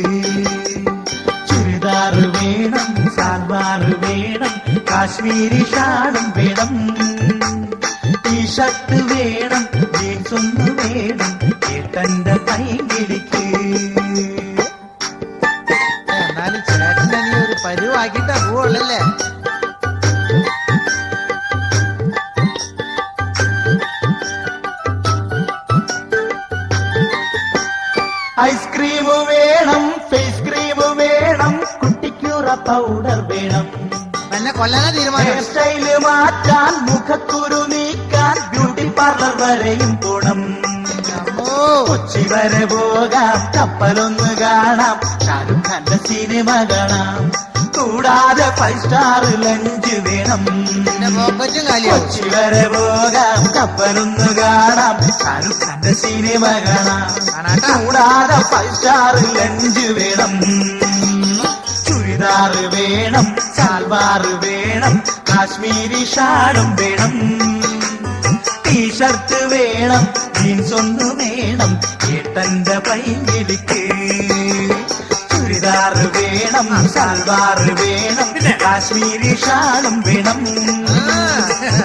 ചുരിദാറ് വേണം, സൽവാറ് വേണം, കാശ്മീരി ഷാളും വേണം, ടീഷർട്ട് വേണം, ജീൻസ് ഒന്ന് വേണം, ഏട്ടന്റെ പൈങ്കിളിക്ക്. എന്നാലും ചേട്ടനെ നീ ഒരു പരുവാക്കിട്ടാ പോവുള്ളല്ലേ? ഐസ്ക്രീം വേണം, ഫേസ് ക്രീം വേണം, കുട്ടിക്കുറ പൗഡർ വേണം, എന്നെ കൊല്ലാനാ തീരുമാനം. ഹെയർ സ്റ്റൈല് മാറ്റാൻ, മുഖക്കുരു നീക്കാൻ, ബ്യൂട്ടി പാർലർ വരെയും പോണം. കൊച്ചി വരെ പോകാം, കപ്പലൊന്ന് കാണാം, ഷാരൂഖ് ഖാന്റെ സിനിമ കാണാം, കൂടാതെ 5 സ്റ്റാർ ലഞ്ച് വേണം. കൊച്ചി വരെ പോകാം, കപ്പലൊന്ന് കാണാം, ഷാരൂഖ് ഖാന്റെ സിനിമ കാണാം, കൂടാതെ 5 സ്റ്റാർ ലഞ്ച് വേണം. ചുരിദാറ് വേണം, സൽവാറ് വേണം, കാശ്മീരി ഷാളും വേണം, ടീഷർട്ട് വേണം, ജീൻസ് ഒന്ന് വേണം, ഏട്ടന്റെ പൈങ്കിളിക്ക്. ചുരിദാറ് വേണം, സൽവാറ് വേണം, കാശ്മീരി ഷാളും വേണം,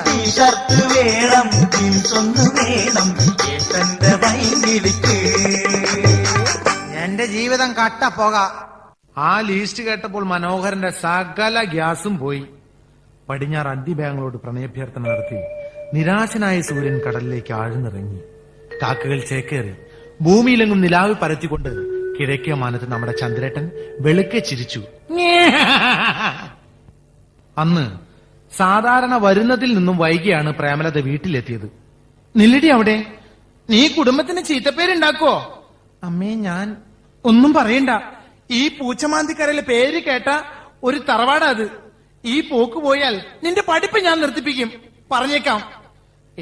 ടീഷർട്ട് വേണം, ജീൻസ് ഒന്ന് വേണം, ഏട്ടന്റെ പൈങ്കിളിക്ക്. എന്റെ ജീവിതം കട്ട പോക. ആ ലീസ്റ്റ് കേട്ടപ്പോൾ മനോഹരന്റെ സകല ഗ്യാസും പോയി. പടിഞ്ഞാറ് അന്തിബാങ്ങളോട് പ്രണയാഭ്യർത്ഥന നടത്തി. നിരാശനായ സൂര്യൻ കടലിലേക്ക് ആഴ്ന്നിറങ്ങി. കാക്കകൾ ചേക്കേറി. ഭൂമിയിലെങ്ങും നിലാവ് പരത്തിക്കൊണ്ട് കിഴക്കേ മാനത്ത് നമ്മുടെ ചന്ദ്രേട്ടൻ വെളുക്കെ ചിരിച്ചു. അന്ന് സാധാരണ വരുന്നതിൽ നിന്നും വൈകിയാണ് പ്രേമലത വീട്ടിലെത്തിയത്. നില്ലടി അവിടെ, നീ കുടുംബത്തിന് ചീത്തപ്പേരുണ്ടാക്കോ? അമ്മേ, ഞാൻ ഒന്നും പറയണ്ട. ഈ പൂച്ചമാന്തിക്കരയിലെ പേര് കേട്ട ഒരു തറവാടാ അത്. ഈ പോക്ക് പോയാൽ നിന്റെ പഠിപ്പ് ഞാൻ നിർത്തിപ്പിക്കും, പറഞ്ഞേക്കാം.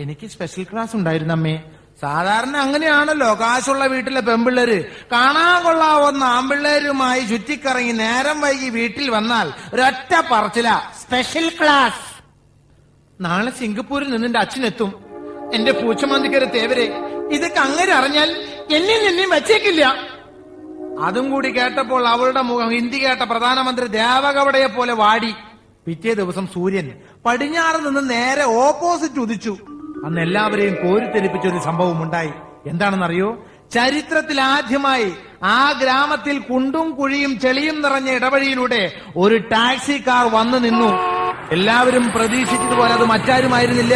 എനിക്ക് സ്പെഷ്യൽ ക്ലാസ് ഉണ്ടായിരുന്നു അമ്മേ. സാധാരണ അങ്ങനെയാണല്ലോ, കാശുള്ള വീട്ടിലെ പെമ്പിള്ളേര് കാണാൻ കൊള്ളാവുന്ന ആമ്പിള്ളേരുമായി ചുറ്റിക്കറങ്ങി നേരം വൈകി വീട്ടിൽ വന്നാൽ ഒരൊറ്റ പറച്ചില, സ്പെഷ്യൽ ക്ലാസ്. നാളെ സിംഗപ്പൂരിൽ നിന്ന് എന്റെ അച്ഛനെത്തും. എന്റെ പൂച്ചമാന്തിക്കര തേവരെ, ഇതൊക്കെ അങ്ങനെ അറിഞ്ഞാൽ എന്നെയും നിന്നെയും വെച്ചേക്കില്ല. അതും കൂടി കേട്ടപ്പോൾ അവളുടെ മുഖം ഹിന്ദി കേട്ട പ്രധാനമന്ത്രി ദേവഗൌഡയെ പോലെ വാടി. പിറ്റേ ദിവസം സൂര്യൻ പടിഞ്ഞാറ് നിന്ന് നേരെ ഓപ്പോസിറ്റ് ഉദിച്ചു. അന്ന് എല്ലാവരെയും കോരിത്തെരിപ്പിച്ച ഒരു സംഭവം ഉണ്ടായി. എന്താണെന്നറിയോ? ചരിത്രത്തിൽ ആദ്യമായി ആ ഗ്രാമത്തിൽ കുണ്ടും കുഴിയും ചെളിയും നിറഞ്ഞ ഇടവഴിയിലൂടെ ഒരു ടാക്സി കാർ വന്നു നിന്നു. എല്ലാവരും പ്രതീക്ഷിച്ചതുപോലെ അത് മറ്റാരുമായിരുന്നില്ല,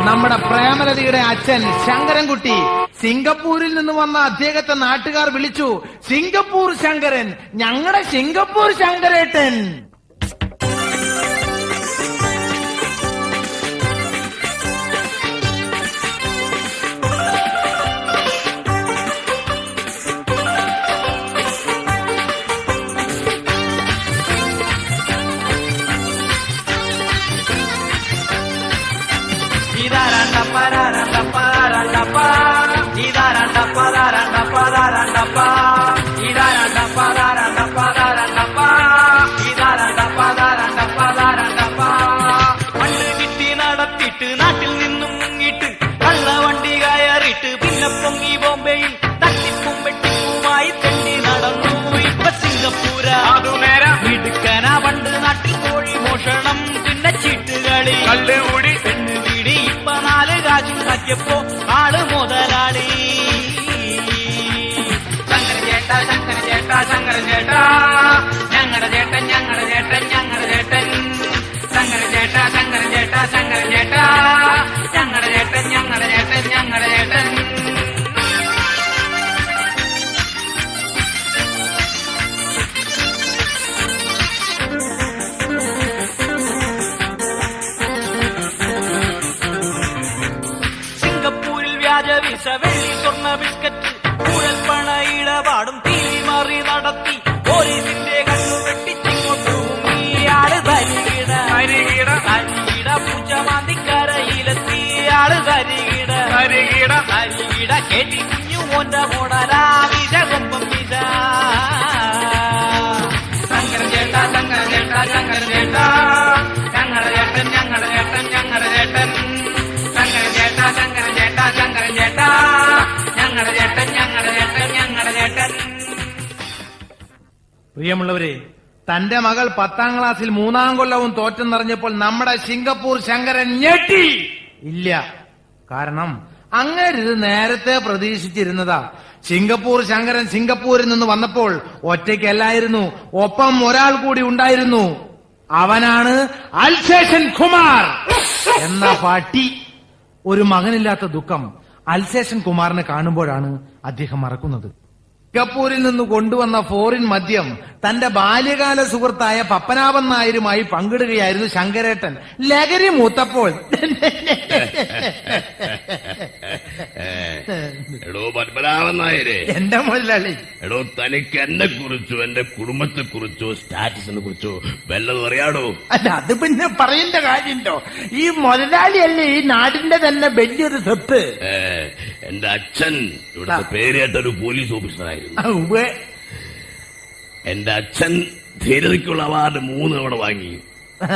നമ്മുടെ പ്രേമലതയുടെ അച്ഛൻ ശങ്കരൻകുട്ടി. സിംഗപ്പൂരിൽ നിന്ന് വന്ന അദ്ദേഹത്തെ നാട്ടുകാർ വിളിച്ചു സിംഗപ്പൂർ ശങ്കരൻ, ഞങ്ങളുടെ സിംഗപ്പൂർ ശങ്കരേട്ടൻ. ഇതാ നോക്കിയപ്പോ ആള് മുതലാളി. ശങ്കരൻ ചേട്ടാ ശങ്കരൻ ചേട്ടാ ശങ്കരൻ ചേട്ടാ, ഞങ്ങളുടെ ചേട്ടൻ ഞങ്ങളുടെ ചേട്ടൻ ഞങ്ങളുടെ ചേട്ടൻ. ശങ്കരൻ ചേട്ടാ ശങ്കരൻ ചേട്ടാ ശങ്കരൻ ചേട്ടാ, ഞങ്ങളുടെ ചേട്ടൻ ഞങ്ങളുടെ ചേട്ടൻ ഞങ്ങളുടെ ചേട്ടൻ. സിംഗപ്പൂരിൽ വ്യാജ വിസ, വെള്ളി സ്വർണ്ണ ബിസ്ക്കറ്റ്, കുഴൽപ്പണ ഇടപാടും തീമറി നടത്തി. പോലീസിന്റെ കണ്ണു വെട്ടിച്ചിങ്ങോട്ടു ഇയാള് തരികിട തരികിട തരികിട പൂച്ചമാന്തിക്കരയിലെത്തി. ആള് തരികിട തരികിട തരികിട കേട്ടി കുഞ്ഞു മോന്റെ മോടരാ വിജ കൊമ്പം വിജ. ശങ്കരൻ ചേട്ടാ ശങ്കരൻ ചേട്ടാ ശങ്കരൻ ചേട്ടാ, ഞങ്ങളുടെ ചേട്ടൻ ഞങ്ങളുടെ ചേട്ടൻ ഞങ്ങളുടെ ചേട്ടൻ. ശങ്കരൻ ചേട്ടാ ശങ്കരൻ ചേട്ടാ ശങ്കരൻ ചേട്ടാ, ഞങ്ങളുടെ ചേട്ടൻ ഞങ്ങളുടെ ചേട്ടൻ ഞങ്ങളുടെ ചേട്ടൻ. പ്രിയമുള്ളവരെ, തന്റെ മകൾ 10ാം ക്ലാസ്സിൽ 3ാം കൊല്ലവും തോറ്റെന്നറിഞ്ഞപ്പോൾ നമ്മുടെ സിംഗപ്പൂർ ശങ്കരൻ ഞെട്ടി. ഇല്ല, കാരണം അങ്ങേരിത് നേരത്തെ പ്രതീക്ഷിച്ചിരുന്നതാ. സിംഗപ്പൂർ ശങ്കരൻ സിംഗപ്പൂരിൽ നിന്ന് വന്നപ്പോൾ ഒറ്റയ്ക്കല്ലായിരുന്നു, ഒപ്പം ഒരാൾ കൂടി ഉണ്ടായിരുന്നു. അവനാണ് അൽസേഷൻ കുമാർ എന്ന പട്ടി. ഒരു മകനില്ലാത്ത ദുഃഖം അൽസേഷൻ കുമാറിനെ കാണുമ്പോഴാണ് അദ്ദേഹം മറക്കുന്നത്. സിംഗപ്പൂരിൽ നിന്ന് കൊണ്ടുവന്ന ഫോറിൻ മദ്യം തന്റെ ബാല്യകാല സുഹൃത്തായ പപ്പനാഭൻ നായരുമായി പങ്കിടുകയായിരുന്നു ശങ്കരേട്ടൻ. ലഹരി മൂത്തപ്പോൾ എടോ പത്മനാഭൻ നായരെ, എന്റെ മുതലാളി, എടോ തനിക്ക് എന്നെ കുറിച്ചോ എന്റെ കുടുംബത്തെ കുറിച്ചോ സ്റ്റാറ്റസിനെ കുറിച്ചോ വല്ലതും അറിയാടോ? അല്ല, അത് പിന്നെ പറയേണ്ട കാര്യമുണ്ടോ? ഈ മുതലാളിയല്ലേ ഈ നാടിന്റെ തന്നെ വലിയൊരു സ്വത്ത്. എന്റെ അച്ഛൻ ഇവിടുത്തെ പേരേട്ടൊരു പോലീസ് ഓഫീസറായിരുന്നു. എന്റെ അച്ഛൻ ധീരതയ്ക്കുള്ള അവാർഡ് 3 തവണ വാങ്ങി.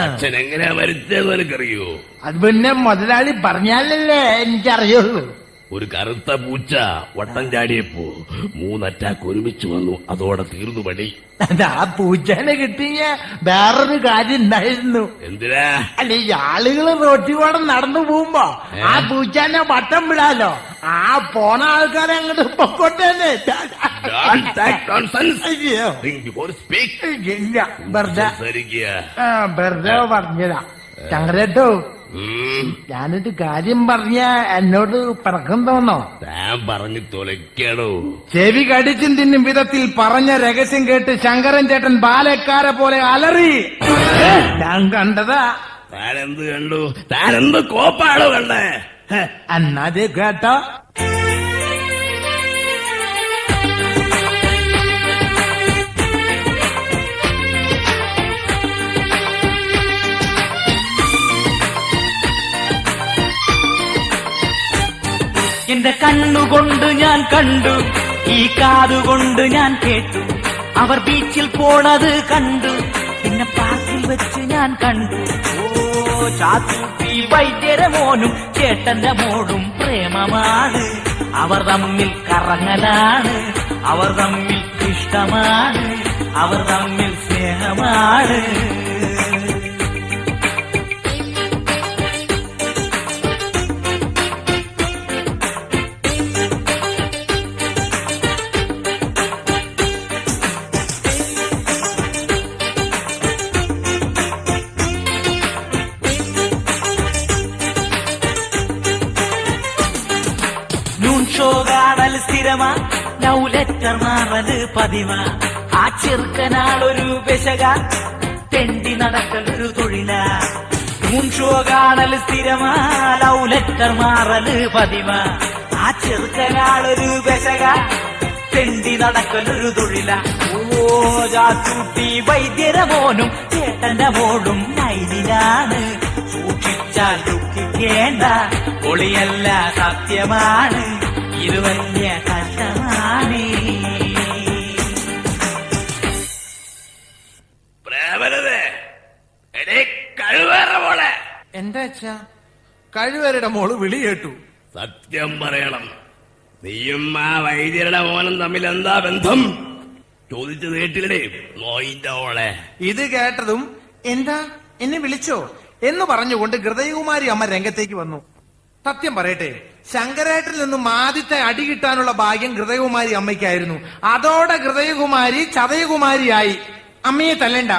അച്ഛൻ എങ്ങനെയാ മരിച്ചതെന്ന് എനിക്കറിയോ? അത് പിന്നെ മുതലാളി പറഞ്ഞാലല്ലേ എനിക്കറിയുള്ളൂ. ഒരു കറുത്ത പൂച്ച വട്ടം ചാടിയപ്പോ 3 അറ്റാക്ക് ഒരുമിച്ച് വന്നു. അതോടെ തീർന്നു പണി. ആ പൂച്ചനെ കിട്ടിയ വേറൊരു കാര്യം ഉണ്ടായിരുന്നു. എന്തിനാ? അല്ല, ഈ ആളുകള് റോട്ടിലൂടെ നടന്നു പോകുമ്പോ ആ പൂച്ചനെ വട്ടം വിടാലോ. ആ പോണ ആൾക്കാരെ അങ്ങോട്ട് പൊക്കോട്ടേനെ. ഇല്ല, വെറുതെ പറഞ്ഞതാ. ചങ്ങരേട്ടോ, ഞാനൊരു കാര്യം പറഞ്ഞ എന്നോട് പിറക്കം തോന്നോ? താൻ പറഞ്ഞു തൊലയ്ക്കാണോ? ചെവി കടിച്ചും തിന്നും വിധത്തിൽ പറഞ്ഞ രഹസ്യം കേട്ട് ശങ്കരൻ ചേട്ടൻ ബാലക്കാരെ പോലെ അലറി. ഞാൻ കണ്ടതാ. താനെന്ത് കണ്ടു? താനെന്ത് കോപ്പാണോ കണ്ടേ? എന്നാത് കേട്ടോ. എന്റെ കണ്ണുകൊണ്ട് ഞാൻ കണ്ടു, ഈ കാതുകൊണ്ട് ഞാൻ കേട്ടു. അവർ ബീച്ചിൽ പോണത് കണ്ടു, പിന്നെ പാർക്കിൽ വെച്ച് ഞാൻ കണ്ടു. ഓ ചാത്തൂട്ടി വൈദ്യരെ മോനും ചേട്ടന്റെ മോളും പ്രേമമാണ്. അവർ തമ്മിൽ കറങ്ങലാണ്, അവർ തമ്മിൽ ഇഷ്ടമാണ്, അവർ തമ്മിൽ സ്നേഹമാണ്. ഷോ കാണൽ സ്ഥിരമാ, ലവ് ലെറ്റർ മാറല് പതിവാ. ആ ചെറുക്കനാളൊരു പെശക, തെണ്ടി നടക്കലൊരു തൊഴിലാ. ഷോ കാണൽ സ്ഥിരമാ, ലവ് ലെറ്റർ മാറല് പതിവാ. ആ ചെറുക്കനാളൊരു പെശക, തെണ്ടി നടക്കലൊരു തൊഴിലാ. ഓ ചാത്തൂട്ടി വൈദ്യരെ മോനും ചേട്ടന്റെ മോളും മൈലിലാണ്. സൂക്ഷിച്ചാൽ ദുഃഖിക്കേണ്ട, പൊളിയല്ല സത്യമാണ്. ഇത് വലിയ കഷ്ടമാണ്. കഴിവേറെ മോളെ. എന്താ അച്ഛാ? കഴിവേരുടെ മോള് വിളി കേട്ടു. സത്യം പറയണം, നീയും ആ വൈദ്യരുടെ മോനും തമ്മിൽ എന്താ ബന്ധം? ചോദിച്ചു കേട്ടില്ലേ നോയിന്റെ മോളെ? ഇത് കേട്ടതും എന്താ എന്നെ വിളിച്ചോ എന്ന് പറഞ്ഞുകൊണ്ട് ഹൃദയകുമാരി അമ്മ രംഗത്തേക്ക് വന്നു. സത്യം പറയട്ടെ, ശങ്കരേട്ടനിൽ നിന്നും ആദ്യത്തെ അടി കിട്ടാനുള്ള ഭാഗ്യം ഹൃദയകുമാരി അമ്മയ്ക്കായിരുന്നു. അതോടെ ഹൃദയകുമാരി ചതയകുമാരിയായി. അമ്മയെ തല്ലണ്ട,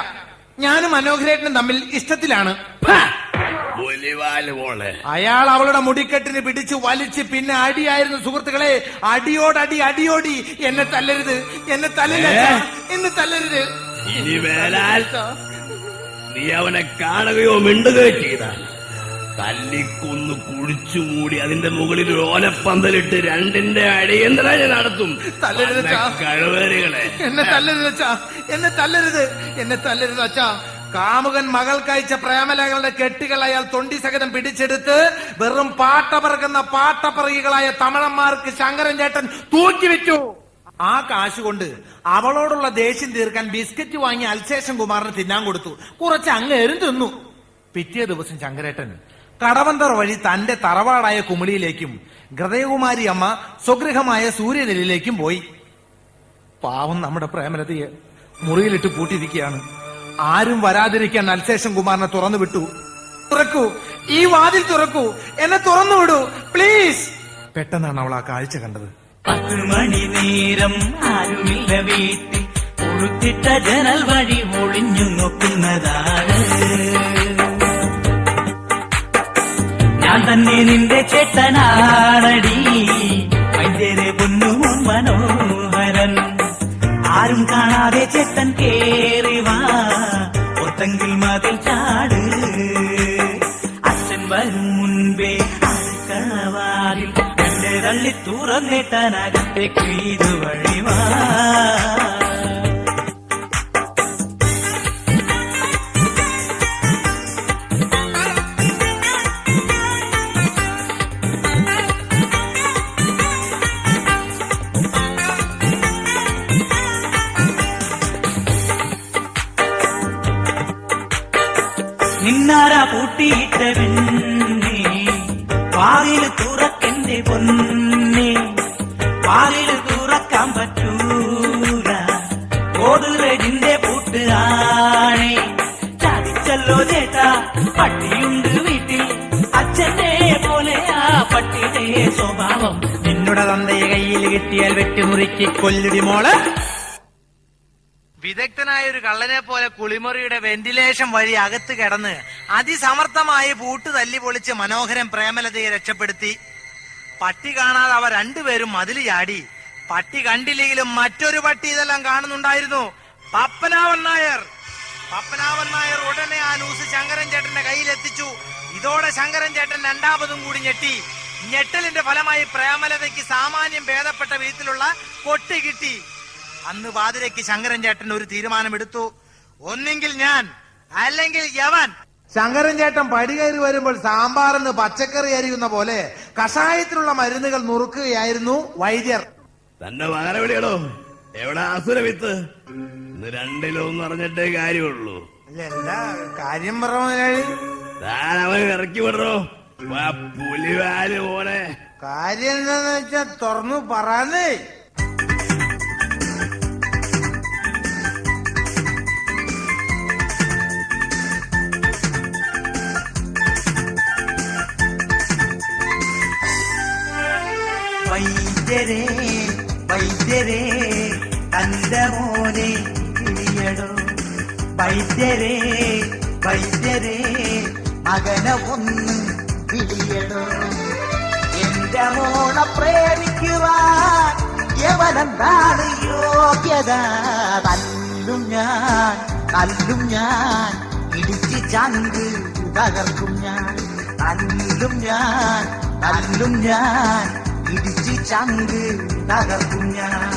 ഞാനും മനോഹരേട്ടനും തമ്മിൽ ഇഷ്ടത്തിലാണ്. അയാൾ അവളുടെ മുടിക്കെട്ടിന് പിടിച്ച് വലിച്ച് പിന്നെ അടിയായിരുന്നു സുഹൃത്തുക്കളെ. അടിയോടടി അടിയോടി. എന്നെ തല്ലരുത്, എന്നെ തല്ലരുത്, എന്നെ തല്ലരുത്. ഇനി വേലാൽ നീ അവനെ കാണുകയോ മിണ്ടുകയോ ചെയ്താൽ തല്ലിക്കൊന്ന് കുഴിച്ചുമൂടി അതിന്റെ മുകളിൽ ഒരു ഓലപ്പന്തലിട്ട് രണ്ടിന്റെ അടിയന്തരം നടത്തും. തല്ലരുത് കഴിവേറികളെ. എന്നെ തല്ലരുത് അച്ഛാ, എന്നെ തല്ലരുത്, എന്നെ തല്ലരുത് അച്ഛാ. കാമുകൻ മകൾക്കയച്ച പ്രേമലകളുടെ കെട്ടുകൾ അയാൾ തൊണ്ടി സഹിതം പിടിച്ചെടുത്ത് വെറും പാട്ട പറക്കുന്ന പാട്ടപ്പറകികളായ തമിഴന്മാർക്ക് ശങ്കരൻ ചേട്ടൻ തൂക്കിവിറ്റു. ആ കാശ് കൊണ്ട് അവളോടുള്ള ദേഷ്യം തീർക്കാൻ ബിസ്ക്കറ്റ് വാങ്ങി അൽശേഷൻ കുമാറിന് തിന്നാൻ കൊടുത്തു. കുറച്ച് അങ്ങേരും തിന്നു. പിറ്റേ ദിവസം ശങ്കരേട്ടൻ കടവന്തർ വഴി തന്റെ തറവാടായ കുമിളിയിലേക്കും ഹൃദയകുമാരി അമ്മ സ്വഗൃഹമായ സൂര്യനെല്ലിലേക്കും പോയി. പാവം നമ്മുടെ പ്രേമലതയെ മുറിയിലിട്ട് പൂട്ടിയിരിക്കുകയാണ്. ആരും വരാതിരിക്കാൻ അൽശേഷൻ കുമാറിനെ തുറന്നു വിട്ടു. തുറക്കൂ, ഈ വാതിൽ തുറക്കൂ, എന്നെ തുറന്നു വിടൂ പ്ലീസ്. പെട്ടെന്നാണ് അവൾ ആ കാഴ്ച കണ്ടത്. 10 മണി നേരം ആരുമില്ല വീട്ടിൽ, ഉടുത്തിട്ട ജനൽ വഴി ഒളിഞ്ഞു നോക്കുന്നതാണ് ഞാൻ തന്നെ നിന്റെ ചേട്ടനാണടി, വൈദ്യരെ പൊന്നു മനോഹരൻ. ആരും കാണാതെ ചേട്ടൻ കേറി വാ, ഒത്തെങ്കിൽ മതിൽ ചാട്. അച്ഛൻ വരും മുൻപേ അടുക്കളവാതിൽ എന്റെ തള്ളി തുറന്നിട്ടനകത്തേക്ക് ഇത് വഴിവാ. നിന്നാരാ പൂട്ടിയിട്ട പെണ്ണേ, വാതിൽ തുറക്കെന്റെ പൊന്നേ, വാതിൽ തുറക്കാൻ പറ്റൂല, കോടുറെജിന്റെ പൂട്ട് ആണേ. ചതിച്ചല്ലോ ചേട്ടാ, പട്ടിയുണ്ട് വീട്ടിൽ, അച്ഛന്റെ പോലെ ആ പട്ടിയുടെ സ്വഭാവം. നിന്നുടെ തന്തയെ കയ്യിൽ കിട്ടിയാൽ വെട്ടിമുറുക്കി കൊല്ലുടി മോള്. വിദഗ്ധനായ ഒരു കള്ളനെ പോലെ കുളിമുറിയുടെ വെന്റിലേഷൻ വഴി അകത്ത് കിടന്ന് അതിസമർത്ഥമായി പൂട്ട് തല്ലി പൊളിച്ച് മനോഹരൻ പ്രേമലതയെ രക്ഷപ്പെടുത്തി. പട്ടി കാണാതെ അവ രണ്ടുപേരും മതിൽ ചാടി. പട്ടി കണ്ടില്ലെങ്കിലും മറ്റൊരു പട്ടി ഇതെല്ലാം കാണുന്നുണ്ടായിരുന്നു. പപ്പനാവൻ നായർ. പപ്പനാവൻ നായർ ഉടനെ ആ ന്യൂസ് ശങ്കരൻ ചേട്ടന്റെ കയ്യിലെത്തിച്ചു. ഇതോടെ ശങ്കരൻ ചേട്ടൻ രണ്ടാമതും കൂടി ഞെട്ടി. ഞെട്ടലിന്റെ ഫലമായി പ്രേമലതയ്ക്ക് സാമാന്യം ഭേദപ്പെട്ട വിധത്തിലുള്ള കൊട്ടി കിട്ടി. അന്ന് പാതിരയ്ക്ക് ശങ്കരൻ ചേട്ടൻ ഒരു തീരുമാനമെടുത്തു. ഒന്നെങ്കിൽ ഞാൻ, അല്ലെങ്കിൽ യവൻ. ശങ്കരൻ ചേട്ടൻ പടി കയറി വരുമ്പോൾ സാമ്പാറിന് പച്ചക്കറി അരിയുന്ന പോലെ കഷായത്തിനുള്ള മരുന്നുകൾ നുറുക്കുകയായിരുന്നു വൈദ്യർ. തന്റെ മകനെ വിളിയടോ. എവിടെ അസുരവിത്ത്? ഇന്ന് രണ്ടിലൊന്നും അറിഞ്ഞിട്ടേ കാര്യമുള്ളൂ. എന്താ കാര്യം പറഞ്ഞാല്? താൻ അവൻ ഇറക്കി വിടറോ പുലിവാല് പോലെ. കാര്യം എന്താന്ന് വെച്ചാ തുറന്നു പറയാനേ. വൈദ്യരേ വൈദ്യരേ തന്റെ മോനെ കിളിയടോ, വൈദ്യരേ വൈദ്യരേ മകനെ ഒന്ന് കിളിയടോ. എന്റെ മോളെ പ്രേമിക്കുവാൻ യവനെന്താണ് യോഗ്യത? തല്ലും ഞാൻ, തല്ലും ഞാൻ, ഇടിച്ച് ചങ്ക് തകർക്കും ഞാൻ. തല്ലും ഞാൻ, തല്ലും ഞാൻ, ഇടിച്ച് ചങ്ക് തകർക്കും ഞാൻ.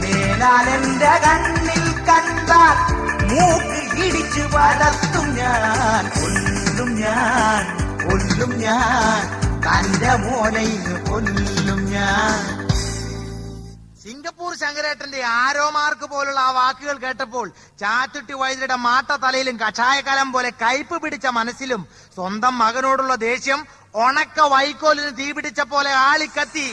മേലാലെന്റെ കണ്ണിൽ കണ്ടാൽ മൂക്ക് ഇടിച്ചു വളർത്തും ഞാൻ. കൊല്ലും ഞാൻ, കൊല്ലും ഞാൻ, തന്റെ മോനെ കൊല്ലും ഞാൻ. സിംഗപ്പൂർ ശങ്കരേട്ടന്റെ ആരോമാർക്ക് പോലുള്ള ആ വാക്കുകൾ കേട്ടപ്പോൾ ചാത്തുട്ടി വൈദ്യരുടെ മാട്ട തലയിലും കഷായകലം പോലെ കയ്പ് പിടിച്ച മനസ്സിലും സ്വന്തം മകനോടുള്ള ദേഷ്യം ഉണക്ക വൈക്കോലിന് തീ പിടിച്ച പോലെ ആളിക്കത്തി.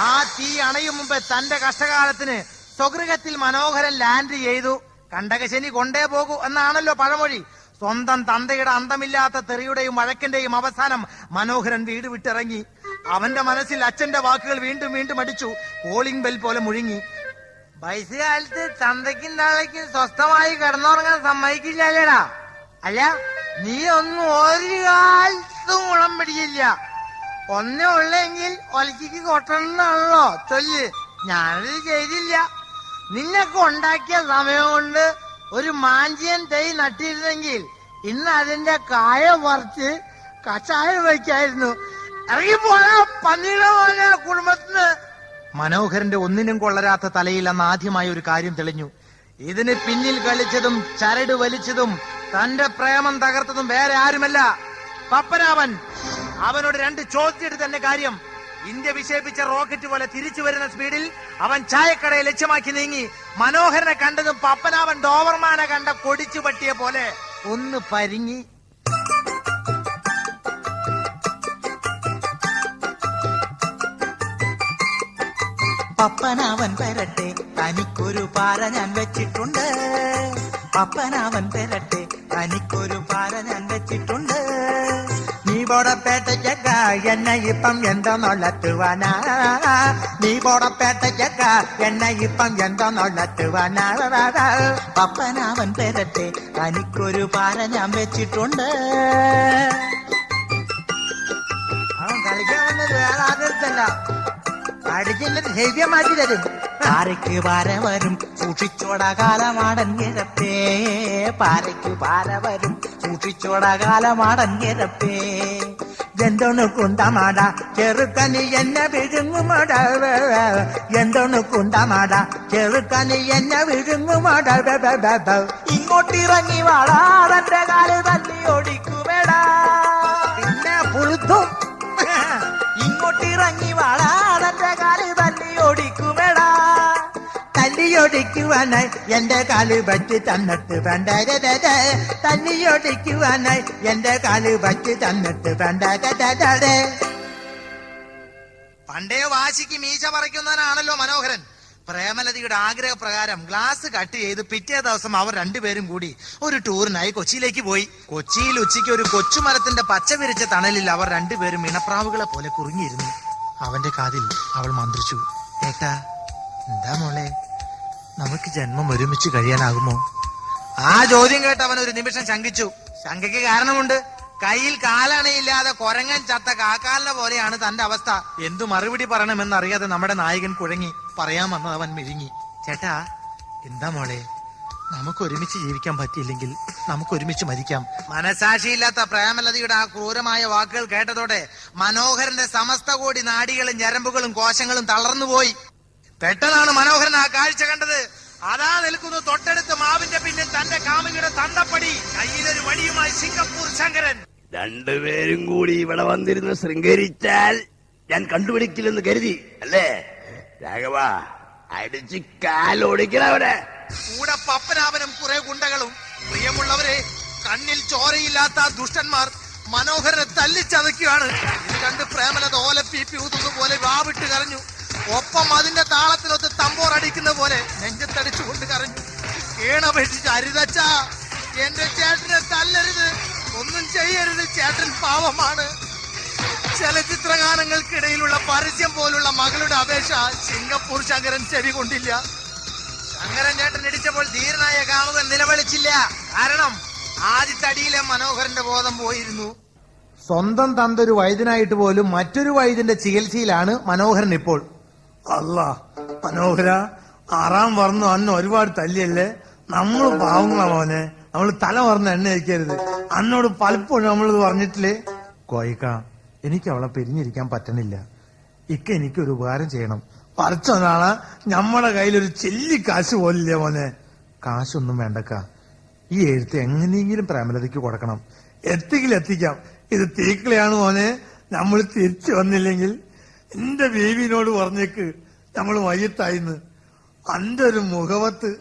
ആ തീ അണയും മുമ്പ് തന്റെ കഷ്ടകാലത്തിന് സ്വഗൃഹത്തിൽ മനോഹരൻ ലാൻഡ് ചെയ്തു. കണ്ടകശനി കൊണ്ടേ പോകൂ എന്നാണല്ലോ പഴമൊഴി. സ്വന്തം തന്തയുടെ അന്തമില്ലാത്ത തെറിയുടെയും വഴക്കിന്റെയും അവസാനം മനോഹരൻ വീട് വിട്ടിറങ്ങി. അവന്റെ മനസ്സിൽ അച്ഛന്റെ വാക്കുകൾ വീണ്ടും വീണ്ടും അടിച്ചു. കോളിംഗ് ബെൽ പോലെ മുഴുങ്ങി. വയസ്സുകാലത്ത് തന്തയ്ക്കും താളയ്ക്കും സ്വസ്ഥമായി കിടന്നുറങ്ങാൻ സമ്മതിക്കില്ലല്ലേടാ. അല്ല, നീ ഒന്നും ഒരു കാലത്തും ഉളം പിടിക്കില്ല. ഒന്നേ ഉള്ളെങ്കിൽ ഒലയ്ക്ക് കൊട്ടണമെന്നാണല്ലോ ചൊല്ല്. ഞാനത് ചെയ്തില്ല. നിന്നൊക്കെ ഉണ്ടാക്കിയ സമയം കൊണ്ട് ഒരു മാഞ്ചിയൻ തൈ നട്ടിരുന്നെങ്കിൽ ഇന്ന് അതിന്റെ കായ പറിച്ച് കഷായം വയ്ക്കായിരുന്നു. ഇറങ്ങിപ്പോയ പന്നിയുടെ പോലെ കുടുംബത്തിന്. മനോഹരന്റെ ഒന്നിനും കൊള്ളരാത്ത തലയിൽ അന്ന് ആദ്യമായ ഒരു കാര്യം തെളിഞ്ഞു. ഇതിന് പിന്നിൽ കളിച്ചതും ചരട് വലിച്ചതും തന്റെ പ്രേമം തകർത്തതും വേറെ ആരുമല്ല, പപ്പനാവൻ. അവനോട് 2 ചോദ്യത്തിന് തന്നെ കാര്യം. ഇന്ത്യ വിക്ഷേപിച്ച റോക്കറ്റ് പോലെ തിരിച്ചു വരുന്ന സ്പീഡിൽ അവൻ ചായക്കടയെ ലക്ഷ്യമാക്കി നീങ്ങി. മനോഹരനെ കണ്ടതും പപ്പനാവൻ ഡോവർമാനെ കണ്ട കൊടിച്ചു പട്ടിയെ പോലെ ഒന്ന് പരിങ്ങി. പപ്പനാവൻ വരട്ടെ, തനിക്കൊരു പാര ഞാൻ വെച്ചിട്ടുണ്ട്. പപ്പനാവൻ വരട്ടെ, തനിക്കൊരു പാര ഞാൻ വെച്ചിട്ടുണ്ട്. നീ ബോടപ്പേട്ടയ്ക്ക എന്നെ ഇപ്പം എന്തോ നൊള്ളത്തുവാനാ. നീ ബോടപ്പേട്ടയ്ക്ക എന്നെ ഇപ്പം എന്തോ നൊള്ളത്തുവാനാ. പപ്പനാവൻ വരട്ടെ, തനിക്കൊരു പാര ഞാൻ വെച്ചിട്ടുണ്ട്. അവൻ കളിക്കാൻ വന്നത് വേറെ ആദരിച്ചല്ല, അടിച്ചിട്ട് ശൈത്യം മാറ്റി തരും. പാരയ്ക്ക് പാര വരും സൂക്ഷിച്ചോട കാലമാടൻ കിഴപ്പേ. പാരയ്ക്ക് പാര വരും സൂക്ഷിച്ചോട കാലമാടൻ കിഴപ്പേ. എന്തോന്ന് കുണ്ടമാട ചെറുക്കനി എന്നെ വിഴുങ്ങുമാട. എന്തോന്ന് കുണ്ടമാട ചെറുക്കനി എന്നെ വിഴുങ്ങുമാട. ഇങ്ങോട്ടിറങ്ങി വാടാ, തന്റെ കാല് തല്ലി ഓടിക്കുമേടാ. പിന്നെ പുളുത്തും. ഇങ്ങോട്ടിറങ്ങി വാടാ, തന്റെ കാല് തല്ലി ഓടിക്കുമേടാ. തല്ലിയൊടിക്കുവാനായി എന്റെ കാല് പറ്റി തന്നിട്ട് വേണ്ട. തല്ലിയൊടിക്കുവാനായി എന്റെ കാല് പറ്റി തന്നിട്ട് വേണ്ട. പണ്ടേ വാശിക്ക് മീശ പറിക്കുന്നവനാണല്ലോ മനോഹരൻ. പ്രേമലതയുടെ ആഗ്രഹപ്രകാരം ഗ്ലാസ് കട്ട് ചെയ്ത് പിറ്റേ ദിവസം അവർ രണ്ടുപേരും കൂടി ഒരു ടൂറിനായി കൊച്ചിയിലേക്ക് പോയി. കൊച്ചിയിൽ ഉച്ചയ്ക്ക് ഒരു കൊച്ചുമരത്തിന്റെ പച്ച വിരിച്ച തണലിൽ അവർ രണ്ടുപേരും ഇണപ്രാവുകളെ പോലെ കുറുങ്ങിയിരുന്നു. അവന്റെ കാതിൽ അവൾ മന്ത്രിച്ചു, ഏട്ടാ, എന്താ മോളെ, നമുക്ക് ജന്മം ഒരുമിച്ച് കഴിയാനാകുമോ? ആ ചോദ്യം കേട്ട് അവൻ ഒരു നിമിഷം ശങ്കിച്ചു. ശങ്കയ്ക്ക് കാരണമുണ്ട്. കയ്യിൽ കാലണയില്ലാതെ കൊരങ്ങൻ ചത്ത കാക്കാലിനെ പോലെയാണ് തന്റെ അവസ്ഥ. എന്തു മറുപടി പറയണമെന്നറിയാതെ നമ്മുടെ നായകൻ കുഴങ്ങി. പറയാൻ വന്നത് അവൻ മിഴുങ്ങി. ചേട്ടാ, എന്താ മോളെ, നമുക്ക് ഒരുമിച്ച് ജീവിക്കാൻ പറ്റിയില്ലെങ്കിൽ നമുക്ക് ഒരുമിച്ച് മരിക്കാം. മനസാക്ഷിയില്ലാത്ത പ്രേമലതയുടെ ആ ക്രൂരമായ വാക്കുകൾ കേട്ടതോടെ മനോഹരന്റെ സമസ്ത കോടി നാഡികളും ഞരമ്പുകളും കോശങ്ങളും തളർന്നുപോയി. പെട്ടെന്നാണ് മനോഹരൻ ആ കാഴ്ച കണ്ടത്. അതാ നിൽക്കുന്നു തൊട്ടടുത്ത് മാവിന്റെ പിന്നിൽ തന്റെ കാമുകിയുടെ തണ്ടപ്പടി, കയ്യിലൊരു വടിയുമായി സിംഗപ്പൂർ ശങ്കരൻ. രണ്ടുപേരും കൂടി ഇവിടെ വന്നിരുന്ന് ശൃംഗരിച്ചാൽ ഞാൻ കണ്ടുപിടിക്കില്ലെന്ന് കരുതി അല്ലേ രാഘവ? അടിച്ച് കാലൊടിക്കണവിടെ. കൂടെ പപ്പനാവനും കുറെ ഗുണ്ടകളും. പ്രിയമുള്ളവരെ, കണ്ണിൽ ചോരയില്ലാത്ത ദുഷ്ടന്മാർ മനോഹരനെ തല്ലിച്ചതയ്ക്കുകയാണ്. ഇത് കണ്ട് പ്രേമലത ഓലപ്പീപ്പി ഊതുന്ന പോലെ വാവിട്ട് കരഞ്ഞു. ഒപ്പം അതിന്റെ താളത്തിനൊത്ത് തമ്പോറടിക്കുന്ന പോലെ നെഞ്ചത്തടിച്ചുകൊണ്ട് കരഞ്ഞു. കേണപേക്ഷിച്ച് അരുതച്ച, എന്റെ ചേട്ടനെ തല്ലരുത്, ഒന്നും ചെയ്യരുത്, ചേട്ടൻ പാവമാണ്. ചലച്ചിത്ര ഗാനങ്ങൾക്കിടയിലുള്ള പരസ്യം പോലുള്ള മകളുടെ അപേക്ഷ സിംഗപ്പൂർ ശങ്കരൻ ചെവി കൊണ്ടില്ല. ശങ്കരൻ ചേട്ടൻ ഇടിച്ചപ്പോൾ ധീരനായ കാമുകൻ നിലവിളിച്ചില്ല. കാരണം ആദ്യത്തടിയിലെ മനോഹരന്റെ ബോധം പോയിരുന്നു. സ്വന്തം തന്തൊരു വൈദ്യനായിട്ട് പോലും മറ്റൊരു വൈദ്യന്റെ ചികിത്സയിലാണ് മനോഹരൻ ഇപ്പോൾ. അല്ല മനോഹര, 6ാം വർണ്ണം അന്ന് ഒരുപാട് തല്ലിയല്ലേ. നമ്മള് പാവങ്ങളാ മോനെ, നമ്മള് തല പറഞ്ഞ എണ്ണ വയ്ക്കരുത്. അന്നോട് പലപ്പോഴും നമ്മളിത് പറഞ്ഞിട്ടില്ലേ? കോയിക്ക, എനിക്ക് അവളെ പിരിഞ്ഞിരിക്കാൻ പറ്റണില്ല. എനിക്കൊരു ഉപകാരം ചെയ്യണം. പറിച്ചൊന്നാണ് നമ്മുടെ കയ്യിലൊരു ചെല്ലി കാശ് പോലില്ലേ മോനെ. കാശൊന്നും വേണ്ടക്ക, ഈ എഴുത്ത് എങ്ങനെയെങ്കിലും പ്രേമലതയ്ക്ക് കൊടുക്കണം. എത്തിക്കാം. ഇത് തീക്കളയാണ് മോനെ. നമ്മൾ തിരിച്ചു വന്നില്ലെങ്കിൽ എന്റെ ബേബിനോട് പറഞ്ഞേക്ക് നമ്മൾ മയ്യത്തായിന്ന്. അന്റെ ഒരു മുഖവത്ത്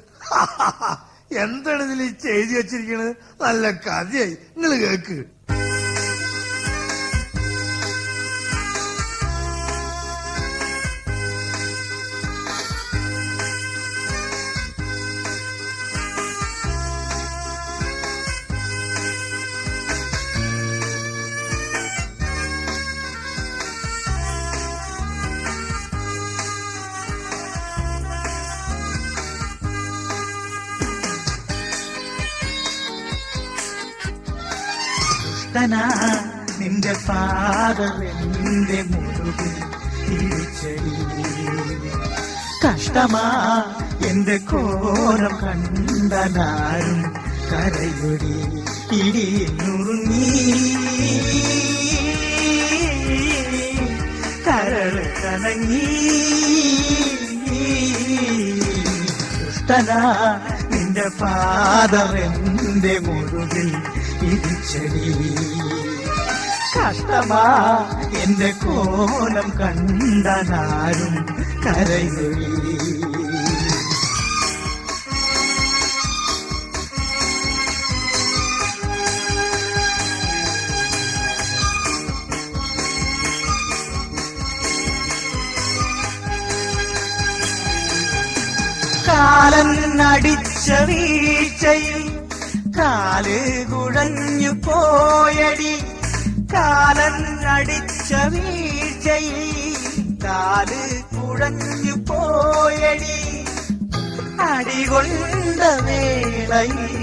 എന്താണ് ഇതിൽ എഴുതി വെച്ചിരിക്കണത്? നല്ല കഥയായി, നിങ്ങൾ കേക്ക്. ദുഷ്ടനാ നിന്റെ ഫാദർ എന്റെ മുറുകിൽ തിരിച്ചടി. കഷ്ടമാ എന്റെ കോരം കണ്ടനാരും കരയൊടി ഇടിയിൽ നുറുങ്ങി കരള് കലങ്ങി. ദുഷ്ടനാ നിന്റെ ഫാദർ എന്റെ മുറുകിൽ ഇടിച്ചടി. കഷ്ടമാ എന്റെ കോലം കണ്ടനാരും കരയൊടി. കാലൻ അടിച്ച വീഴ്ചയിൽ കാല് കുഴഞ്ഞു പോയടി. കാലൻ അടിച്ച വീഴ്ചയിൽ കാല് കുഴഞ്ഞു പോയടി. അടികൊണ്ട വേളയിൽ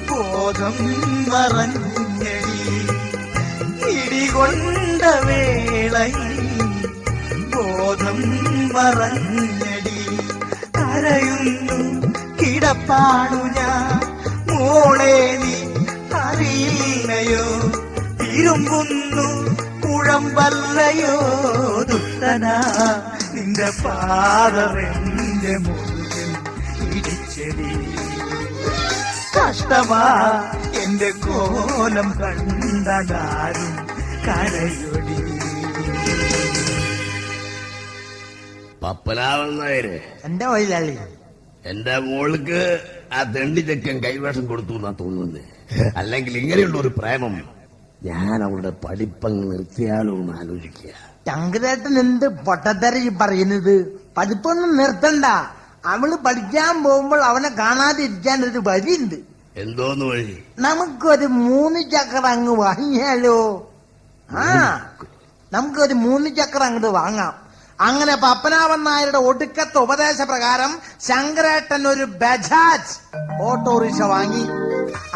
ബോധം മറഞ്ഞടി. ഇടികൊണ്ട വേളയിൽ ബോധം മറഞ്ഞടി. കരയുന്നു കിടപ്പാണു ഞാൻ മോളെ നീ അറിയില്ലയോ. തിരുമ്പുന്നു കുഴമ്പല്ലയോ. ദുഷ്ടനാ നിന്റെ ഫാദർ എന്റെ മുറുകിൽ ഇടിച്ചടി. കഷ്ടമാ എന്റെ കോലം കണ്ടതാരും കരയൊടി. പപ്പനാവൻ നായര്, എന്റെ വയലാളി, എന്റെ മോൾക്ക് ആ തെണ്ടി ചെക്കൻ കൈവേഷം കൊടുത്തു എന്നാ തോന്നുന്നത്. അല്ലെങ്കിൽ ഇങ്ങനെയുള്ള ഒരു പ്രേമം ഞാൻ അവളുടെ പഠിപ്പങ്ങ് നിർത്തിയാലോ എന്ന് ആലോചിക്കുക. ശങ്കരേട്ടൻ എന്ത് പൊട്ടത്തര ഈ പറയുന്നത്? പഠിപ്പൊന്നും നിർത്തണ്ട. അവള് പഠിക്കാൻ പോകുമ്പോൾ അവനെ കാണാതിരിക്കാൻ ഒരു വഴിയുണ്ട്. എന്തോന്ന് വഴി? നമുക്കൊരു 3 ചക്രം അങ്ങ് വാങ്ങിയാലോ? നമുക്കൊരു 3 ചക്രം അങ്ങോട്ട് വാങ്ങാം. അങ്ങനെ പപ്പനാവൻ നായരുടെ ഒടുക്കത്തെ ഉപദേശപ്രകാരം ശങ്കരേട്ടൻ ഒരു ബജാജ് ഓട്ടോറിക്ഷ വാങ്ങി.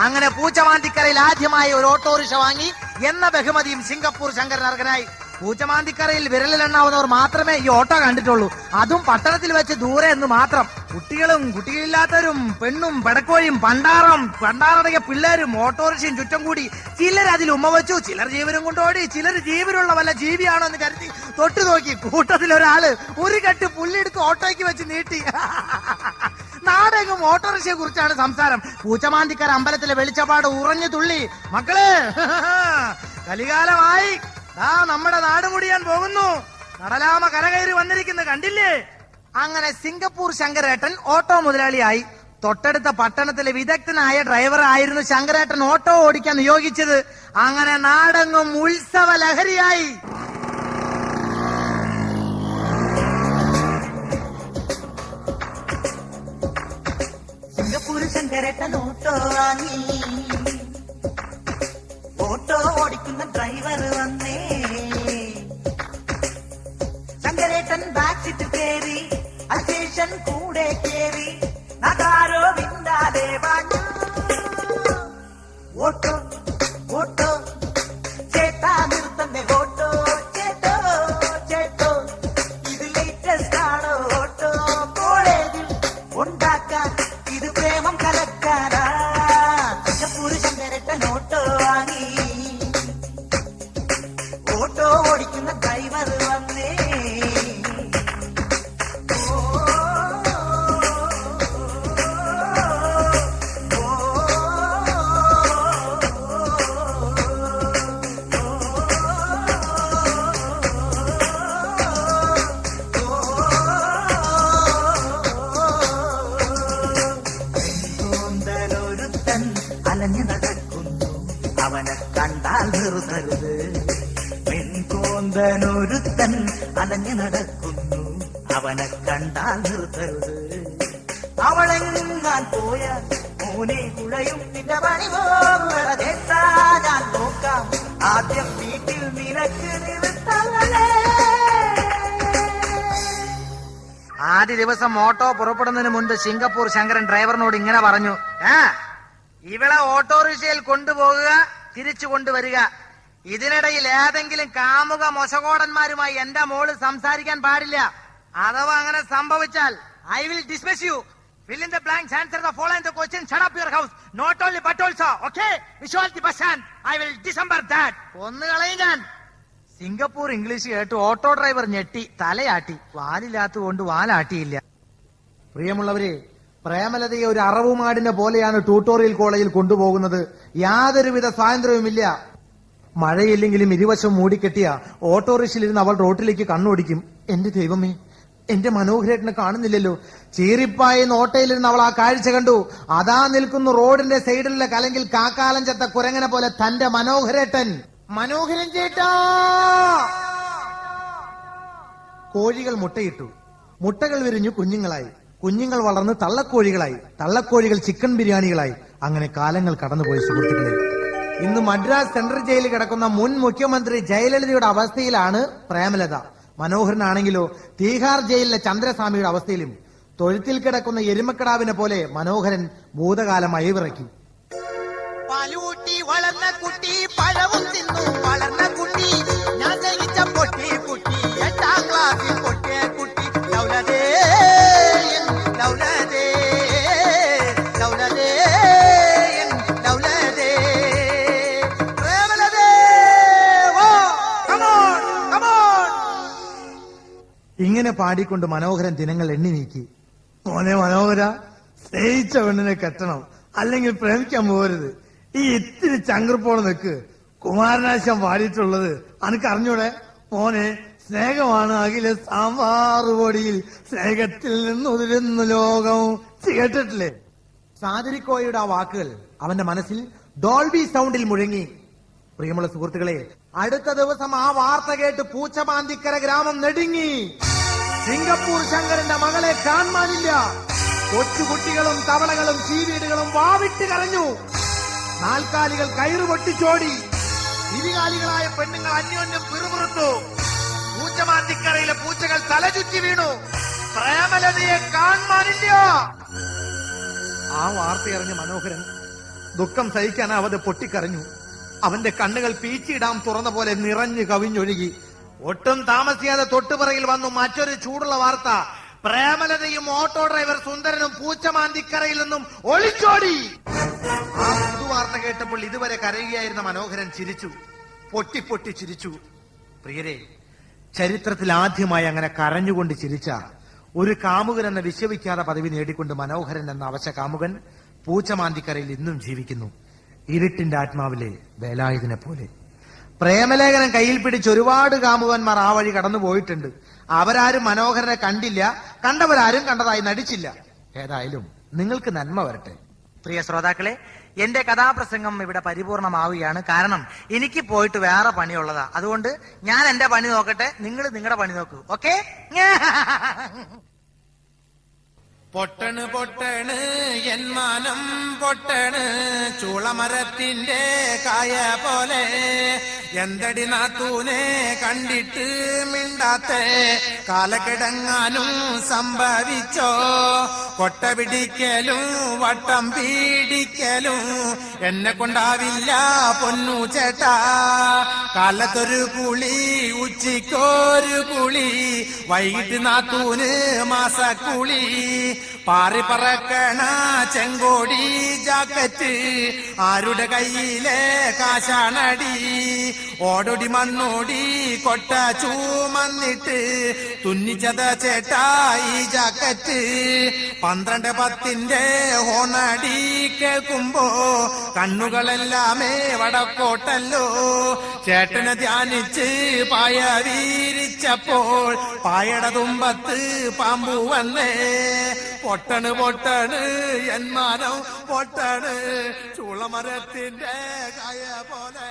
അങ്ങനെ പൂച്ചമാന്തിക്കരയിൽ ആദ്യമായി ഒരു ഓട്ടോറിക്ഷ വാങ്ങി എന്ന ബഹുമതിയും സിംഗപ്പൂർ ശങ്കരൻ അർഹനായി. പൂച്ചമാന്തിക്കരയിൽ വിരലിലെണ്ണാവുന്നവർ മാത്രമേ ഈ ഓട്ടോ കണ്ടിട്ടുള്ളൂ. അതും പട്ടണത്തിൽ വെച്ച് ദൂരെ എന്ന് മാത്രം. കുട്ടികളും കുട്ടികളില്ലാത്തവരും പെണ്ണും പെടക്കോഴിയും പണ്ടാറടങ്ങിയ പിള്ളേരും ഓട്ടോറിക്ഷയും ചുറ്റം കൂടി. ചിലർ അതിൽ ഉമ്മ വെച്ചു, ചിലർ ജീവനും കൊണ്ടോടി, ചിലർ ജീവനുള്ള വല്ല ജീവിയാണോ എന്ന് കരുതി തൊട്ടു നോക്കി. കൂട്ടത്തിലൊരാള് ഒരു കെട്ട് പുല്ലെടുത്ത് ഓട്ടോയ്ക്ക് വെച്ച് നീട്ടി. നാടെങ്ങും ഓട്ടോറിക്ഷയെ കുറിച്ചാണ് സംസാരം. പൂച്ചമാന്തിക്കര അമ്പലത്തിലെ വെളിച്ചപ്പാട് ഉറഞ്ഞു തുള്ളി. മക്കളെ, കലികാലമായി. നമ്മുടെ നാട് മുടിയാൻ പോകുന്നു. കടലാമ കരകയറി വന്നിരിക്കുന്ന കണ്ടില്ലേ? അങ്ങനെ സിംഗപ്പൂർ ശങ്കരേട്ടൻ ഓട്ടോ മുതലാളിയായി. തൊട്ടടുത്ത പട്ടണത്തിലെ വിദഗ്ധനായ ഡ്രൈവർ ആയിരുന്നു ശങ്കരേട്ടൻ ഓട്ടോ ഓടിക്കാൻ നിയോഗിച്ചത്. അങ്ങനെ നാടെങ്ങും ഉത്സവ ലഹരിയായി. സിംഗപ്പൂർ ശങ്കരേട്ടൻ ഓട്ടോ വാങ്ങി. ഓട്ടോ ഓടിക്കുന്ന ഡ്രൈവർ വന്നേ. ശങ്കരേട്ടൻ ബാക്ക് സീറ്റ് കയറി, അശേഷൻ കൂടെ കയറി. നഗാരോ വിന്താതെ വാങ്ങി. ഓട്ടോ ഓട്ടോ ചേട്ടാ നിർത്തന്നെ. ഓട്ടോ ചേട്ടോ ചേട്ടോ, ഇത് ലേറ്റസ്റ്റ് ആണോ ഓട്ടോ? കോളേജിൽ ഉണ്ടാക്കാൻ ഇത് പ്രേമം കലക്കാനാ. സിംഗപ്പൂർ ശങ്കരേട്ടൻ ഓട്ടോ വാങ്ങി. ഓട്ടോ ഓടിക്കുന്ന ഡ്രൈവർ വന്നേ. ഒരുത്തൻ അലഞ്ഞു നടക്കുന്നു, അവനെ കണ്ടാൽ നിർത്തരുത്. പെൺകോന്തനൊരുത്തൻ അലഞ്ഞു നടക്കുന്നു, അവനെ കണ്ടാൽ നിർത്തരുത്. അവളെങ്ങാൻ പോയാൽ മോനെ കുഴയും നിന്റെ പണി പോകേട്ടാ. ഞാൻ നോക്കാം ആദ്യം വീട്ടിൽ നിനക്ക് നിർത്തവളെ. ആദ്യ ദിവസം ഓട്ടോ പുറപ്പെടുന്നതിന് മുൻപ് സിംഗപ്പൂർ ശങ്കരൻ ഡ്രൈവറിനോട് ഇങ്ങനെ പറഞ്ഞു: ഇവളെ ഓട്ടോറിക്ഷയിൽ കൊണ്ടുപോകുക, തിരിച്ചു കൊണ്ടുവരിക. ഇതിനിടയിൽ ഏതെങ്കിലും കാമുക മൊശകോടന്മാരുമായി എന്റെ മോള് സംസാരിക്കാൻ പാടില്ല. അഥവാ അങ്ങനെ സംഭവിച്ചാൽ I will dismiss you. Fill in the blanks, answer the following the question, shut up your house. Not only but also, okay? Visual the bus stand. I will December that. ഒന്ന് കളയും ഞാൻ. സിംഗപ്പൂർ ഇംഗ്ലീഷ് കേട്ട് ഓട്ടോ ഡ്രൈവർ ഞെട്ടി തലയാട്ടി. വാലില്ലാത്തതുകൊണ്ട് വാലാട്ടിയില്ല. പ്രിയമുള്ളവരെ, പ്രേമലതയെ ഒരു അറവുമാടിനെ പോലെയാണ് ട്യൂട്ടോറിയൽ കോളേജിൽ കൊണ്ടുപോകുന്നത്. യാതൊരുവിധ സ്വാതന്ത്ര്യവുമില്ല. മഴയില്ലെങ്കിലും ഇരുവശം മൂടിക്കെട്ടിയ ഓട്ടോറിക്ഷയിലിരുന്ന് അവൾ റോട്ടിലേക്ക് കണ്ണോടിക്കും. എന്റെ ദൈവമേ, എന്റെ മനോഹരേട്ടനെ കാണുന്നില്ലല്ലോ. ചീറിപ്പായെന്ന് ഓട്ടയിലിരുന്ന് അവൾ ആ കാഴ്ച കണ്ടു. അതാ നിൽക്കുന്നു റോഡിന്റെ സൈഡിലുള്ള കലങ്കിൽ കാക്കാലം ചത്ത കുരങ്ങനെ പോലെ തന്റെ മനോഹരേട്ടൻ. മനോഹരൻ ചേട്ടാ! കോഴികൾ മുട്ടയിട്ടു. മുട്ടകൾ വിരിഞ്ഞു കുഞ്ഞുങ്ങളായി. കുഞ്ഞുങ്ങൾ വളർന്ന് തള്ളക്കോഴികളായി. തള്ളക്കോഴികൾ ചിക്കൻ ബിരിയാണികളായി. അങ്ങനെ കാലങ്ങൾ കടന്നുപോയി സുഹൃത്തുക്കളെ. ഇന്ന് മദ്രാസ് സെൻട്രൽ ജയിലിൽ കിടക്കുന്ന മുൻ മുഖ്യമന്ത്രി ജയലളിതയുടെ അവസ്ഥയിലാണ് പ്രേമലത. മനോഹരനാണെങ്കിലോ തീഹാർ ജയിലിലെ ചന്ദ്രസ്വാമിയുടെ അവസ്ഥയിലും. തൊഴുത്തിൽ കിടക്കുന്ന എരുമക്കിടാവിനെ പോലെ മനോഹരൻ ഭൂതകാലം അയവിറക്കി. പാലൂട്ടി വളർന്ന കുട്ടി പഴവും തിന്നു വളർന്ന കുട്ടി ഞാൻ ജയിച്ച പൊട്ടി കുട്ടി 8ാം ക്ലാസ്സിൽ പൊട്ടിയ കുട്ടി ലൗലതേ ലൗലതേ ലൗലതേ ലൗലതേ പ്രേമലതേ ഓ കം ഓൺ കം ഓൺ. ഇങ്ങനെ പാടിക്കൊണ്ട് മനോഹരൻ ദിനങ്ങൾ എണ്ണി നീക്കി. മോനെ മനോഹര, സ്നേഹിച്ച പെണ്ണിനെ കെട്ടണം, അല്ലെങ്കിൽ പ്രേമിക്കാൻ പോകരുത്. ഈ ഇത്തിരി ചങ്കർപ്പോടെ നിൽക്ക്. കുമാരനാശം പാടിയിട്ടുള്ളത് അനക്ക് അറിഞ്ഞൂടെ മോനെ? സ്നേഹമാണ് അഖില സാമ്പാറ് പൊടിയിൽ സ്നേഹത്തിൽ നിന്നുതിരുന്ന ലോകം. കേട്ടിട്ടില്ലേ? സാദിരിക്കോയുടെ ആ വാക്കുകൾ അവന്റെ മനസ്സിൽ ഡോൾബി സൗണ്ടിൽ മുഴങ്ങി. പ്രിയമുള്ള സുഹൃത്തുക്കളെ, അടുത്ത ദിവസം ആ വാർത്ത കേട്ട് പൂച്ചമാന്തിക്കര ഗ്രാമം നെടുങ്ങി. സിംഗപ്പൂർ ശങ്കരന്റെ മകളെ കാണാനില്ല. കൊച്ചുകുട്ടികളും തവളകളും ചീവീടുകളും വാവിട്ട് കരഞ്ഞു. നാൽക്കാലികൾ കയറ് പൊട്ടിച്ചോടി. ഇരുകാലികളായ പെണ്ണുങ്ങൾ അന്യോന്യം പിറുപിറുത്തു. പൂച്ചമാന്തിക്കരയിലെ പൂച്ചകൾ തലചുറ്റി വീണു. പ്രേമലതയെ കാണാനില്ല. ആ വാർത്തയറിഞ്ഞ മനോഹരൻ ദുഃഖം സഹിക്കാനാവാതെ പൊട്ടിക്കരഞ്ഞു. അവന്റെ കണ്ണുകൾ പീച്ചിടാം തുറന്ന പോലെ നിറഞ്ഞു കവിഞ്ഞൊഴുകി. ഒട്ടും താമസിയാതെ തൊട്ടുപിറകിൽ വന്നു മറ്റൊരു ചൂടുള്ള വാർത്ത. പ്രേമലതയും ഓട്ടോ ഡ്രൈവർ സുന്ദരനും പൂച്ചമാന്തിക്കരയിൽ നിന്നും ഒളിച്ചോടി. ആ പുതുവാർത്ത കേട്ടപ്പോൾ ഇതുവരെ കരയുകയായിരുന്ന മനോഹരൻ ചിരിച്ചു. പൊട്ടി പൊട്ടി ചിരിച്ചു. പ്രിയരെ, ചരിത്രത്തിൽ ആദ്യമായി അങ്ങനെ കരഞ്ഞുകൊണ്ട് ചിരിച്ച ഒരു കാമുകൻ എന്ന വിശ്വവിഖ്യാത പദവി നേടിക്കൊണ്ട് മനോഹരൻ എന്ന അവശ കാമുകൻ പൂച്ചമാന്തിക്കരയിൽ ഇന്നും ജീവിക്കുന്നു. ഇരുട്ടിന്റെ ആത്മാവിലെ വേലായുധനെ പോലെ. പ്രേമലേഖനം കയ്യിൽ പിടിച്ച് ഒരുപാട് കാമുകന്മാർ ആ വഴി കടന്നു പോയിട്ടുണ്ട്. അവരാരും മനോഹരനെ കണ്ടില്ല, കണ്ടവരാരും കണ്ടതായി നടിച്ചില്ല. ഏതായാലും നിങ്ങൾക്ക് നന്മ വരട്ടെ. പ്രിയ ശ്രോതാക്കളെ, എന്റെ കഥാപ്രസംഗം ഇവിടെ പരിപൂർണമാവുകയാണ്. കാരണം എനിക്ക് പോയിട്ട് വേറെ പണിയുള്ളതാ. അതുകൊണ്ട് ഞാൻ എന്റെ പണി നോക്കട്ടെ, നിങ്ങൾ നിങ്ങളുടെ പണി നോക്കൂ. ഓക്കെ? പൊട്ടണ് പൊട്ടണ് എന്മാനം പൊട്ടണ് ചൂളമരത്തിന്റെ കായ പോലെ. എന്തടി നാത്തൂനെ കണ്ടിട്ട് മിണ്ടാത്തെ കാലക്കിടങ്ങാനും സംഭവിച്ചോ? കൊട്ട പിടിക്കലും വട്ടം പീഡിക്കലും എന്നെ കൊണ്ടാവില്ല പൊന്നു ചേട്ടാ. കാലത്തൊരു കുളി ഉച്ചയ്ക്കൊരു കുളി വൈകിട്ട് നാത്തൂന് മാസക്കുളി. പാറി പറക്കണ ചെങ്കോടി ജാക്കറ്റ് ആരുടെ കയ്യിലെ കാശാണടി? ഓടോടി മണ്ണോടി കൊട്ട ചൂമന്നിട്ട് തുന്നിച്ചത ചേട്ടാ ഈ ജാക്കറ്റ്. 12:10 ഹോണടി കേൾക്കുമ്പോ കണ്ണുകളെല്ലാമേ വടക്കോട്ടല്ലോ. ചേട്ടനെ ധ്യാനിച്ച് പായ വീരിച്ചപ്പോൾ പായയുടെ തുമ്പത്ത് പാമ്പു വന്നേ. പൊട്ടണ് പൊട്ടണ് എന്മാനം പൊട്ടണ് ചൂളമരത്തിന്റെ കായ പോലെ.